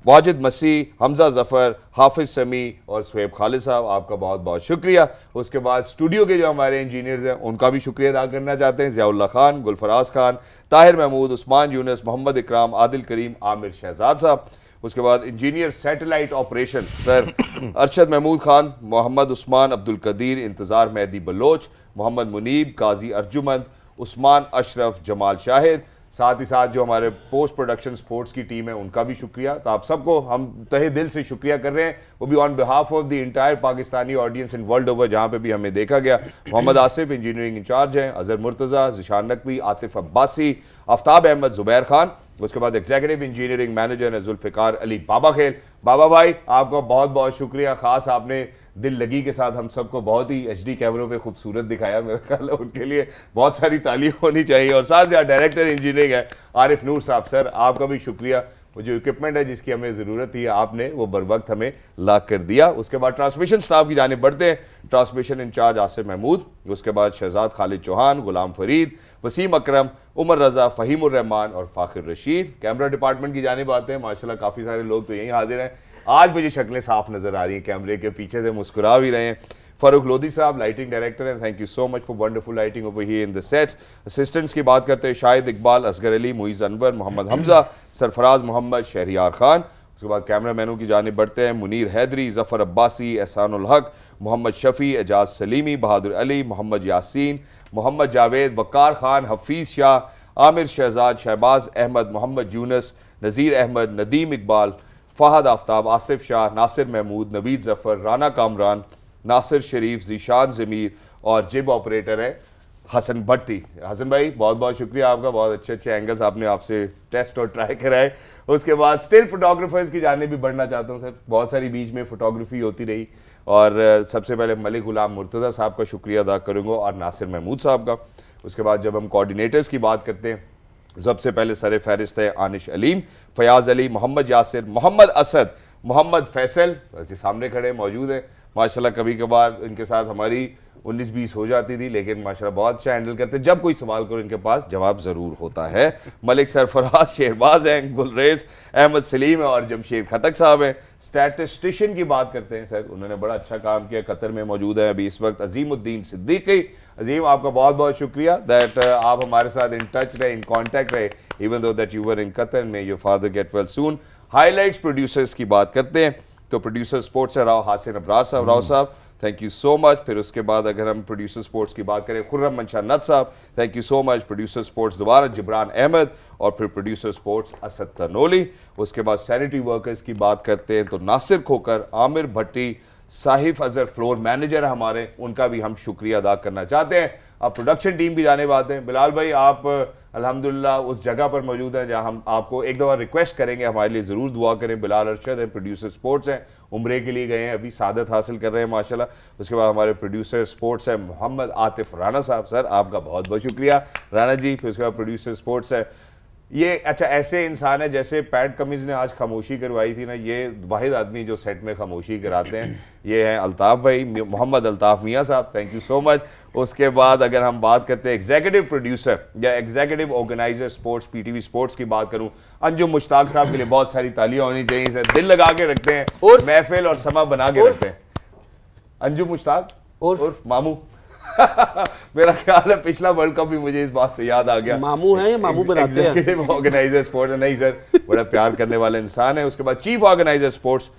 वाजिद मसीह, हमजा ज़फ़र, हाफिज़ समी और सुहेब खालिद साहब आपका बहुत बहुत शुक्रिया। उसके बाद स्टूडियो के जो हमारे इंजीनियर्स हैं उनका भी शुक्रिया अदा करना चाहते हैं। ज़ियाउल्लाह खान, गुलफराज खान, ताहिर महमूद, उस्मान यूनुस, मोहम्मद इकराम, आदिल करीम, आमिर शहजाद साहब। उसके बाद engineer satellite operation sir Arshad Mahmood Khan, Mohammad Usman, Abdul Qadir, Intezar Mehdi Baloch, Mohammad Muneeb, Qazi Arjumand, Usman Ashraf, Jamal Shahid. साथ ही साथ जो हमारे पोस्ट प्रोडक्शन स्पोर्ट्स की टीम है उनका भी शुक्रिया। तो आप सबको हम तहे दिल से शुक्रिया कर रहे हैं, वो भी on behalf of the entire Pakistani audience in world over जहाँ पे भी हमें देखा गया। मोहम्मद आसिफ इंजीनियरिंग इंचार्ज हैं, अजहर मुर्तज़ा, ज़िशान नकवी, आतिफ अब्बासी, आफ्ताब अहमद, ज़ुबैर खान। उसके बाद एग्जीक्यूटिव इंजीनियरिंग मैनेजर है जुल्फ़िकार अली बाबा खेल। बाबा भाई आपका बहुत बहुत शुक्रिया, ख़ास आपने दिल लगी के साथ हम सबको बहुत ही HD कैमरों पे खूबसूरत दिखाया। मेरा ख्याल है उनके लिए बहुत सारी तालीम होनी चाहिए। और साथ साथ डायरेक्टर इंजीनियरिंग है आरिफ नूर साहब, सर आपका भी शुक्रिया। वो जो इक्विपमेंट है जिसकी हमें ज़रूरत थी आपने वो बर वक्त हमें ला कर दिया। उसके बाद ट्रांसमिशन स्टाफ की जानिब बढ़ते हैं। ट्रांसमिशन इंचार्ज आसिफ महमूद, उसके बाद शहजाद खालिद चौहान, गुलाम फरीद, वसीम अकरम, उमर रज़ा, फ़हीमुर रहमान और फ़ाखिर रशीद। कैमरा डिपार्टमेंट की जानिब आते हैं। माशाल्लाह काफ़ी सारे लोग तो यहीं हाजिर हैं। आज मुझे शक्लें साफ नज़र आ रही हैं, कैमरे के पीछे से मुस्कुरा भी रहे हैं। फ़ारूक लोधी साहब लाइटिंग डायरेक्टर हैं, thank you so much for wonderful lighting over here in the sets. Assistants की बात करते हैं शाहिद इकबाल, असगर अली, मुइज़ अनवर, मोहम्मद हमजा, सरफराज मोहम्मद, शहरियार खान। उसके बाद कैमरा मैनों की जानिब बढ़ते हैं। मुनीर हैदरी, ज़फ़र अब्बासी, एहसानुल हक, मोहम्मद शफ़ी, एजाज सलीमी, बहादुर अली, मोहम्मद यासीन, मोहम्मद जावेद, वकार खान, हफीज़ शाह, आमिर शहजाद, शहबाज अहमद, मोहम्मद यूनुस, नज़ीर अहमद, नदीम इकबाल, फ़हद आफ्ताब, आसिफ शाह, नासिर महमूद, नवीद ज़फ़र, राना कामरान, नासिर शरीफ, ज़ीशान ज़मीर और जिब ऑपरेटर है हसन भट्टी। हसन भाई बहुत बहुत शुक्रिया आपका, बहुत अच्छे अच्छे एंगल्स आपने आपसे टेस्ट और ट्राई कराए। उसके बाद स्टिल फोटोग्राफर्स की जाने भी बढ़ना चाहता हूँ सर, बहुत सारी बीच में फोटोग्राफी होती रही और सबसे पहले मलिक गुलाम मुर्तज़ा साहब का शुक्रिया अदा करूँगा और नासिर महमूद साहब का। उसके बाद जब हम कोऑर्डिनेटर्स की बात करते हैं, सबसे पहले सर फहरिस्त है आनिश अलीम, फयाज़ अली, मोहम्मद यासिर, मोहम्मद असद, मोहम्मद फैसल सामने खड़े मौजूद हैं। माशाल्लाह कभी कभार इनके साथ हमारी 19-20 हो जाती थी, लेकिन माशाल्लाह बहुत अच्छा हैंडल करते। जब कोई सवाल करो इनके पास जवाब ज़रूर होता है। मलिक सरफराज शेरबाज हैं, गुलरेज अहमद सलीम है और जमशेद खटक साहब हैं। स्टैटिस्टिशियन की बात करते हैं सर, उन्होंने बड़ा अच्छा काम किया, कतर में मौजूद है अभी इस वक्त अजीमुद्दीन सिद्दीकी। अजीम आपका बहुत बहुत शुक्रिया दैट आप हमारे साथ इन टच रहे, इन कॉन्टैक्ट रहे, even though that you were in Qatar. May your father get well soon. Highlights producers की बात करते हैं तो प्रोड्यूसर स्पोर्ट्स है राव हासिन अबरार साहब, राव साहब थैंक यू सो मच। फिर उसके बाद अगर हम प्रोड्यूसर स्पोर्ट्स की बात करें, खुर्रम मंशा नद साहब thank you so much. Producer sports दोबारा जिब्रान अहमद और फिर प्रोड्यूसर स्पोर्ट्स असद तनोली। उसके बाद सैनिटरी वर्कर्स की बात करते हैं तो नासिर खोकर, आमिर भट्टी, साहिफ अजहर फ्लोर मैनेजर हमारे, उनका भी हम शुक्रिया अदा करना चाहते हैं। अब प्रोडक्शन टीम की जाने बात हैं। बिलाल भाई आप अल्हम्दुलिल्लाह उस जगह पर मौजूद हैं जहां हम आपको एक दफ़ा रिक्वेस्ट करेंगे हमारे लिए ज़रूर दुआ करें। बिलाल अरशद हैं, प्रोड्यूसर स्पोर्ट्स हैं, उम्रे के लिए गए हैं, अभी सादत हासिल कर रहे हैं माशाल्लाह। उसके बाद हमारे प्रोड्यूसर स्पोर्ट्स हैं मोहम्मद आतिफ राना साहब, सर आपका बहुत बहुत शुक्रिया राना जी। फिर उसके बाद प्रोड्यूसर स्पोर्ट्स है ये अच्छा ऐसे इंसान है जैसे पैट कमिंस ने आज खामोशी करवाई थी ना, ये वाहिद आदमी जो सेट में खामोशी कराते हैं ये हैं अल्ताफ़ भाई, मोहम्मद अल्ताफ़ मियाँ साहब, थैंक यू सो मच। उसके बाद अगर हम बात करते हैं एग्जीक्यूटिव प्रोड्यूसर या executive organiser sports, PTV sports की बात करूं, अंजुम मुश्ताक साहब के लिए बहुत सारी तालियां होनी चाहिए सर, दिल लगा के रखते हैं और महफिल और समा बना के रखते हैं। अंजुम मुश्ताक और मामू मेरा ख्याल है पिछला वर्ल्ड कप भी मुझे इस बात से याद आ गया, मामू है या मामू बनाते हैं? एग्जीक्यूटिव ऑर्गेनाइजर स्पोर्ट्स नहीं सर, बड़ा प्यार करने वाले इंसान है। उसके बाद चीफ ऑर्गेनाइजर स्पोर्ट्स,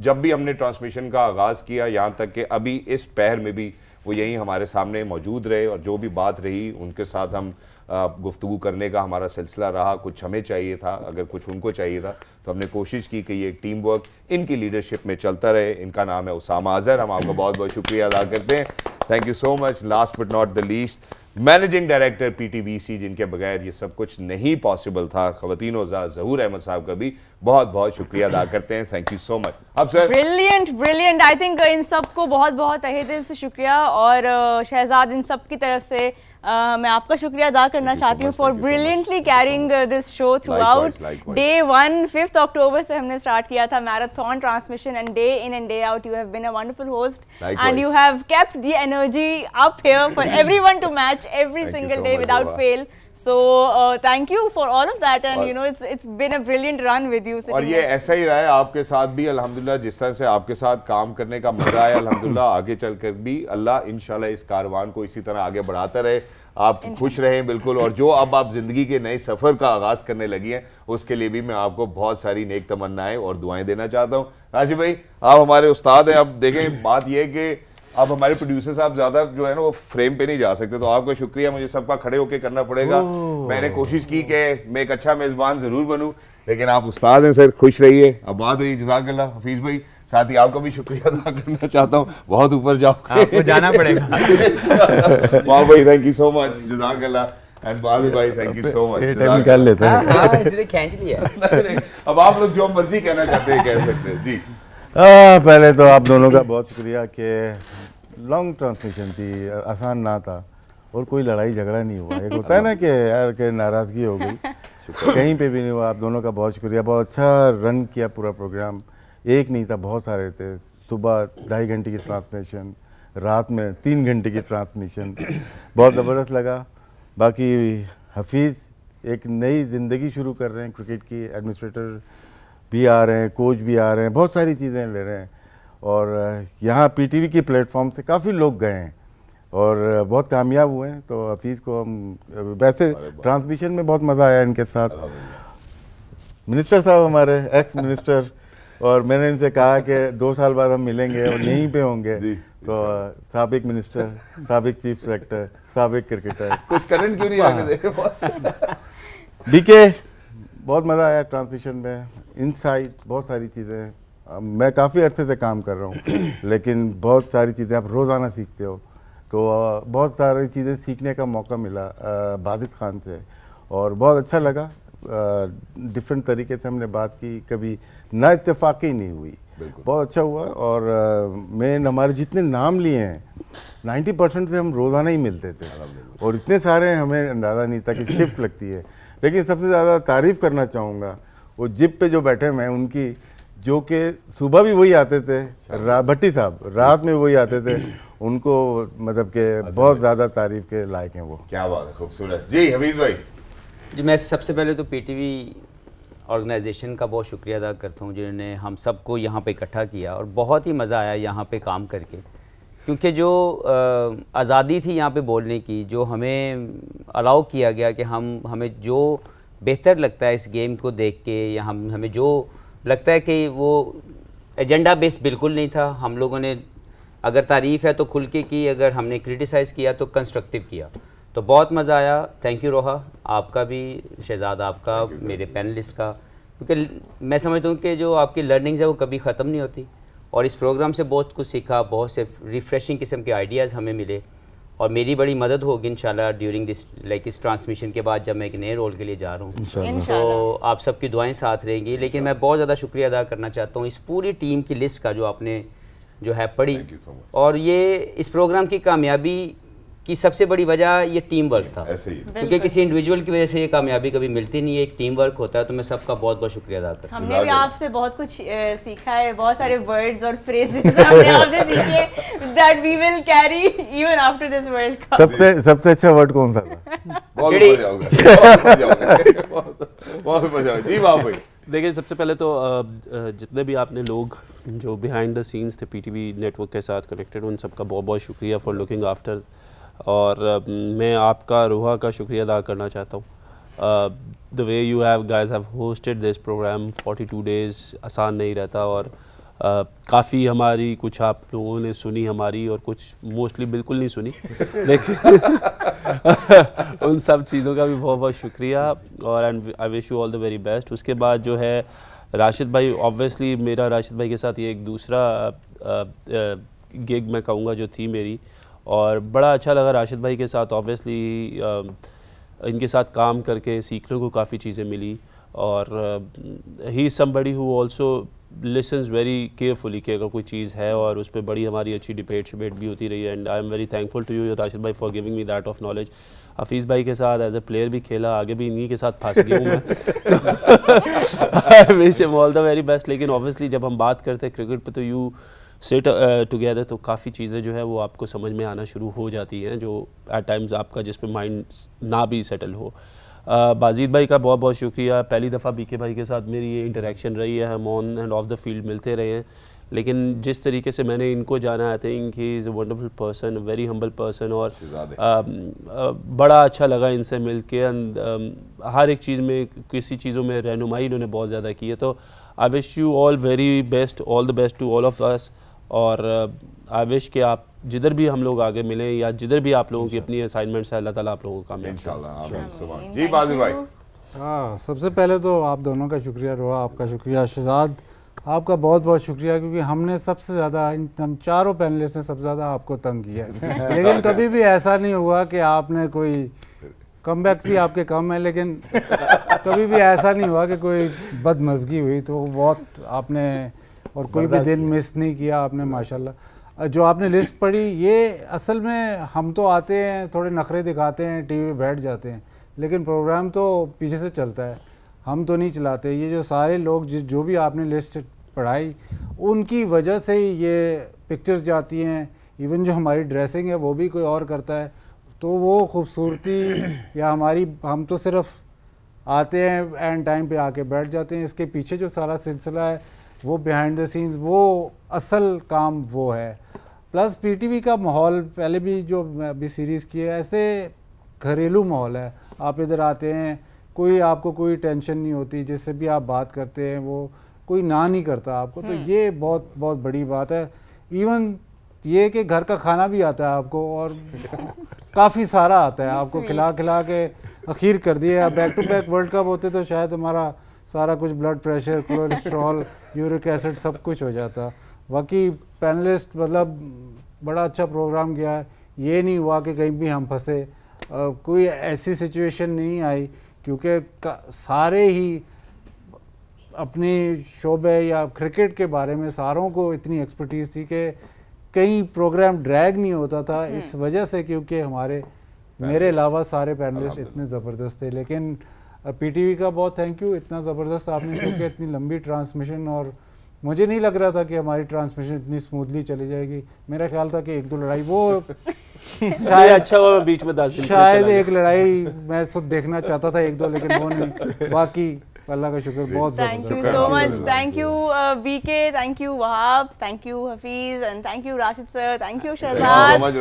जब भी हमने ट्रांसमिशन का आगाज़ किया यहाँ तक कि अभी इस पहर में भी वो यहीं हमारे सामने मौजूद रहे और जो भी बात रही उनके साथ हम गुफ्तगू करने का हमारा सिलसिला रहा। कुछ हमें चाहिए था, अगर कुछ उनको चाहिए था तो हमने कोशिश की कि ये टीम वर्क इनकी लीडरशिप में चलता रहे। इनका नाम है उसामा अजहर, हम आपका बहुत बहुत शुक्रिया अदा करते हैं, thank you so much. Last but not the least managing director PTVC, जिनके बगैर ये सब कुछ नहीं पॉसिबल था, ख़वातीन वज़ार ज़हूर अहमद साहब का भी बहुत बहुत शुक्रिया अदा करते हैं, थैंक यू सो मच। अब sir brilliant brilliant, I think in सबको बहुत बहुत तहे दिल से शुक्रिया। और शहजाद इन सब की तरफ से मैं आपका शुक्रिया अदा करना चाहती हूँ for brilliantly carrying this show throughout. Day 1 5 अक्टूबर से हमने स्टार्ट किया था marathon transmission and day in and day out you have been a wonderful host and you have kept the energy up here for everyone to match every single day without fail. So thank you for all of that and you know it's been a brilliant run with you. और ये ऐसा ही रहा है आपके साथ भी अल्हम्दुलिल्लाह, जिस तरह से आपके साथ काम करने का मजा आया अल्हम्दुलिल्लाह, आगे चलकर भी अल्लाह इंशाल्लाह इस कारवान को इसी तरह आगे बढ़ाता रहे, आप खुश रहें बिल्कुल। और जो अब आप जिंदगी के नए सफर का आगाज करने लगी हैं उसके लिए भी मैं आपको बहुत सारी नेक तमन्नाएं और दुआएं देना चाहता हूँ। राशिद भाई आप हमारे उस्ताद हैं, अब देखें बात यह है कि अब हमारे प्रोड्यूसर साहब ज्यादा जो है ना वो फ्रेम पे नहीं जा सकते, तो आपका शुक्रिया मुझे सबका खड़े होके करना पड़ेगा। मैंने कोशिश की कि मैं एक अच्छा मेजबान जरूर बनूं, लेकिन आप उस्ताद हैं सर, खुश रहिए, आबाद रहिए, जज़ाकल्लाह। हफीज भाई साथ ही आपका भी शुक्रिया अदा करना चाहता हूँ, बहुत ऊपर जाओ, आपको जाना पड़ेगा। वाह भाई थैंक यू सो मच, जज़ाकल्लाह। एंड बादल भाई थैंक यू सो मच, निकाल लेते हैं इसलिए खींच लिया। अब आप लोग जो मर्जी कहना चाहते हैं कह सकते हैं जी। पहले तो आप दोनों का बहुत शुक्रिया कि लॉन्ग ट्रांसमिशन थी, आसान ना था और कोई लड़ाई झगड़ा नहीं हुआ। एक होता है ना कि यार के नाराज़गी हो गई, कहीं पे भी नहीं हुआ। आप दोनों का बहुत शुक्रिया, बहुत अच्छा रन किया पूरा प्रोग्राम, एक नहीं था बहुत सारे थे। सुबह 2.5 घंटे की ट्रांसमिशन, रात में 3 घंटे की ट्रांसमिशन, बहुत ज़बरदस्त लगा। बाकी हफीज़ एक नई ज़िंदगी शुरू कर रहे हैं क्रिकेट की, एडमिनिस्ट्रेटर भी आ रहे हैं, कोच भी आ रहे हैं, बहुत सारी चीज़ें ले रहे हैं। और यहाँ पीटीवी की प्लेटफॉर्म से काफ़ी लोग गए हैं और बहुत कामयाब हुए हैं। तो हफीज़ को हम वैसे ट्रांसमिशन में बहुत मज़ा आया इनके साथ। मिनिस्टर साहब हमारे एक्स मिनिस्टर, और मैंने इनसे कहा कि 2 साल बाद हम मिलेंगे और यहीं पे होंगे। तो साबिक मिनिस्टर, साबिक चीफ सेलेक्टर, साबिक क्रिकेटर, कुछ करंट क्यों नहीं आने दे रहे? बीके बहुत मज़ा आया ट्रांसमिशन में, इनसाइड बहुत सारी चीज़ें। मैं काफ़ी अरसे से काम कर रहा हूँ लेकिन बहुत सारी चीज़ें आप रोज़ाना सीखते हो, तो बहुत सारी चीज़ें सीखने का मौका मिला बादित खान से और बहुत अच्छा लगा। डिफरेंट तरीके से हमने बात की, कभी ना इत्तेफाकी नहीं हुई, बहुत अच्छा हुआ। और मैं हमारे जितने नाम लिए हैं 90% से हम रोज़ाना ही मिलते थे और इतने सारे हमें अंदाज़ा नहीं था कि शिफ्ट लगती है। लेकिन सबसे ज़्यादा तारीफ़ करना चाहूँगा वो जिप पे जो बैठे हैं उनकी, जो कि सुबह भी वही आते थे, भट्टी साहब रात में वही आते थे, उनको मतलब के बहुत ज़्यादा तारीफ़ के लायक हैं वो। क्या बात है, खूबसूरत जी। हफीज़ भाई जी, मैं सबसे पहले तो पीटीवी ऑर्गेनाइजेशन का बहुत शुक्रिया अदा करता हूँ जिन्होंने हम सबको यहाँ पे इकट्ठा किया और बहुत ही मज़ा आया यहाँ पे काम करके, क्योंकि जो आज़ादी थी यहाँ पे बोलने की, जो हमें अलाउ किया गया कि हमें जो बेहतर लगता है इस गेम को देख के, या हमें जो लगता है कि वो एजेंडा बेस्ड बिल्कुल नहीं था। हम लोगों ने अगर तारीफ़ है तो खुल के की, अगर हमने क्रिटिसाइज़ किया तो कंस्ट्रक्टिव किया, तो बहुत मज़ा आया। थैंक यू रोहा, आपका भी, शहजाद आपका, मेरे पैनलिस्ट का, क्योंकि मैं समझता हूँ कि जो आपकी लर्निंग्स है वो कभी ख़त्म नहीं होती और इस प्रोग्राम से बहुत कुछ सीखा, बहुत से रिफ़्रेशिंग किस्म के आइडियाज़ हमें मिले और मेरी बड़ी मदद होगी इंशाल्लाह ड्यूरिंग दिस इस ट्रांसमिशन के बाद जब मैं एक नए रोल के लिए जा रहा हूँ। तो आप सबकी दुआएं साथ रहेंगी। लेकिन मैं बहुत ज़्यादा शुक्रिया अदा करना चाहता हूँ इस पूरी टीम की लिस्ट का जो आपने जो है पढ़ी, और ये इस प्रोग्राम की कामयाबी कि सबसे बड़ी वजह ये टीम वर्क था, ऐसे ही क्योंकि किसी इंडिविजुअल की वजह से ये कामयाबी कभी मिलती नहीं है, एक टीम वर्क होता है। तो मैं सबका बहुत बहुत शुक्रिया अदा करता हूँ। हमने भी आपसे बहुत कुछ सीखा है, बहुत सारे वर्ड्स और फ्रेजेस हमने आपसे सीखे that we will carry even after this world cup. सबसे अच्छा वर्ड कौन सा था? बहुत बढ़िया होगा, बहुत बढ़िया होगा जी। बाप भाई देखिए, सबसे पहले तो जितने भी आपने लोग जो बिहाइंड द सीन्स थे पीटीवी नेटवर्क के साथ कनेक्टेड, उन सबका बहुत बहुत शुक्रिया फॉर लुकिंग आफ्टर। और मैं आपका रोहा का शुक्रिया अदा करना चाहता हूँ। The way you have guys have hosted this programme 42 days आसान नहीं रहता, और काफ़ी हमारी कुछ आप लोगों ने सुनी हमारी, और कुछ मोस्टली बिल्कुल नहीं सुनी लेकिन उन सब चीज़ों का भी बहुत बहुत शुक्रिया, और and I wish you all the very best. उसके बाद जो है राशिद भाई, ऑब्वियसली मेरा राशिद भाई के साथ ये एक दूसरा गिग मैं कहूँगा जो थी मेरी, और बड़ा अच्छा लगा राशिद भाई के साथ। ऑब्वियसली इनके साथ काम करके सीखने को काफ़ी चीज़ें मिली, और he is somebody who also lessons very carefully कि अगर कोई चीज़ है, और उस पर बड़ी हमारी अच्छी डिबेट भी होती रही है। And I am very thankful to you Rashid भाई for giving me that of knowledge. Hafeez भाई के साथ एज ए प्लेयर भी खेला, आगे भी इन्हीं के साथ फंस गया हूँ मैं। I wish him all the very best. लेकिन ऑब्वियसली जब हम बात करते हैं क्रिकेट पे, तो यू सिट टुगेदर, तो काफ़ी चीज़ें जो है वो आपको समझ में आना शुरू हो जाती हैं, जो एट टाइम्स आपका जिस पे माइंड ना भी सेटल हो। बाजीद भाई का बहुत बहुत शुक्रिया। पहली दफ़ा बीके भाई के साथ मेरी ये इंटरेक्शन रही है, हम on end of the field मिलते रहे हैं, लेकिन जिस तरीके से मैंने इनको जाना, I think he is a wonderful person, very humble person, और बड़ा अच्छा लगा इनसे मिल के। हर एक चीज़ में, किसी चीज़ों में रहनुमाई इन्होंने बहुत ज़्यादा की है। तो I wish you all very best, all the best to all of us. और आई विश कि आप जिधर भी हम लोग आगे मिलें, या जिधर भी आप लोगों की अपनी असाइनमेंट्स है, अल्लाह ताला आप लोगों को कामयाब इंशाल्लाह। जी बाजिल भाई, हाँ, सबसे पहले तो आप दोनों का शुक्रिया, रोहा आपका शुक्रिया, शहजाद आपका बहुत बहुत शुक्रिया, क्योंकि हमने सबसे ज़्यादा, हम चारों पैनलिस्ट ने सबसे ज़्यादा आपको तंग किया है। लेकिन कभी भी ऐसा नहीं हुआ कि आपने कोई कमबैक भी आपके कम है, लेकिन कभी भी ऐसा नहीं हुआ कि कोई बदमज़गी हुई। तो बहुत आपने, और कोई भी दिन मिस नहीं किया आपने माशाल्लाह। जो आपने लिस्ट पढ़ी, ये असल में हम तो आते हैं, थोड़े नखरे दिखाते हैं, टीवी पे बैठ जाते हैं, लेकिन प्रोग्राम तो पीछे से चलता है, हम तो नहीं चलाते। ये जो सारे लोग जो भी आपने लिस्ट पढ़ाई, उनकी वजह से ही ये पिक्चर्स जाती हैं। इवन जो हमारी ड्रेसिंग है वो भी कोई और करता है, तो वो खूबसूरती या हमारी, हम तो सिर्फ आते हैं एंड टाइम पे आके बैठ जाते हैं। इसके पीछे जो सारा सिलसिला है, वो बिहाइंड द सीन्स, वो असल काम वो है। प्लस पीटीवी का माहौल, पहले भी जो अभी सीरीज़ की है, ऐसे घरेलू माहौल है। आप इधर आते हैं, कोई आपको कोई टेंशन नहीं होती, जिससे भी आप बात करते हैं वो कोई ना नहीं करता आपको। तो ये बहुत बहुत बड़ी बात है। इवन ये कि घर का खाना भी आता है आपको, और काफ़ी सारा आता है आपको, खिला खिला के अखीर कर दिया। Back to back world cup होते तो शायद हमारा सारा कुछ, blood pressure, cholesterol, uric acid, सब कुछ हो जाता। बाकी पैनलिस्ट मतलब बड़ा अच्छा प्रोग्राम गया है, ये नहीं हुआ कि कहीं भी हम फंसे, कोई ऐसी सिचुएशन नहीं आई, क्योंकि सारे ही अपनी शोबे या क्रिकेट के बारे में सारों को इतनी एक्सपर्टीज़ थी कि कहीं प्रोग्राम ड्रैग नहीं होता था, इस वजह से, क्योंकि हमारे, मेरे अलावा सारे पैनलिस्ट इतने ज़बरदस्त थे। लेकिन पीटीवी का बहुत थैंक यू, इतना ज़बरदस्त आपने शो किया, इतनी लंबी ट्रांसमिशन, और मुझे नहीं लग रहा था कि हमारी ट्रांसमिशन इतनी स्मूथली चली जाएगी। मेरा ख्याल था कि एक दो लड़ाई, वो शायद अच्छा हुआ बीच में 10 दिन शायद एक लड़ाई मैं खुद देखना चाहता था, एक दो, लेकिन वो नहीं। बाकी अल्लाह का शुक्र, बहुत thank you so much, thank you BK, thank you Wahab, thank you Hafeez, and thank you Rashid sir, thank you Shahzad,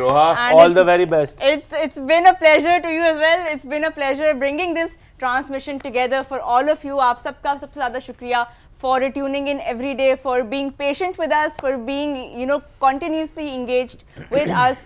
all the very best. It's been a pleasure to you as well. It's been a pleasure bringing this transmission together for all of you. आप सबका सबसे ज़्यादा शुक्रिया for tuning in every day, for being patient with us, for being, continuously engaged with us,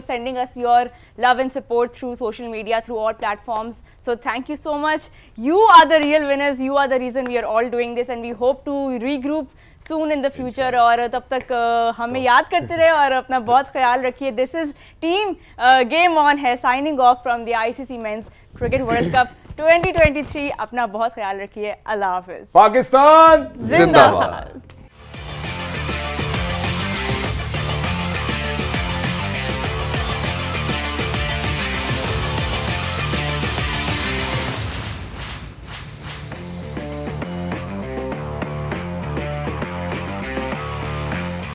sending us your love and support through social media, through all platforms. So thank you so much. You are the real winners. You are the reason we are all doing this, and we hope to regroup soon in the future. और तब तक हमें याद करते रहे और अपना बहुत ख्याल रखिए. This is Team Game On है signing off from the ICC Men's Cricket World Cup 2023. अपना बहुत ख्याल रखिए. अल्लाह हाफिज. पाकिस्तान जिंदाबाद.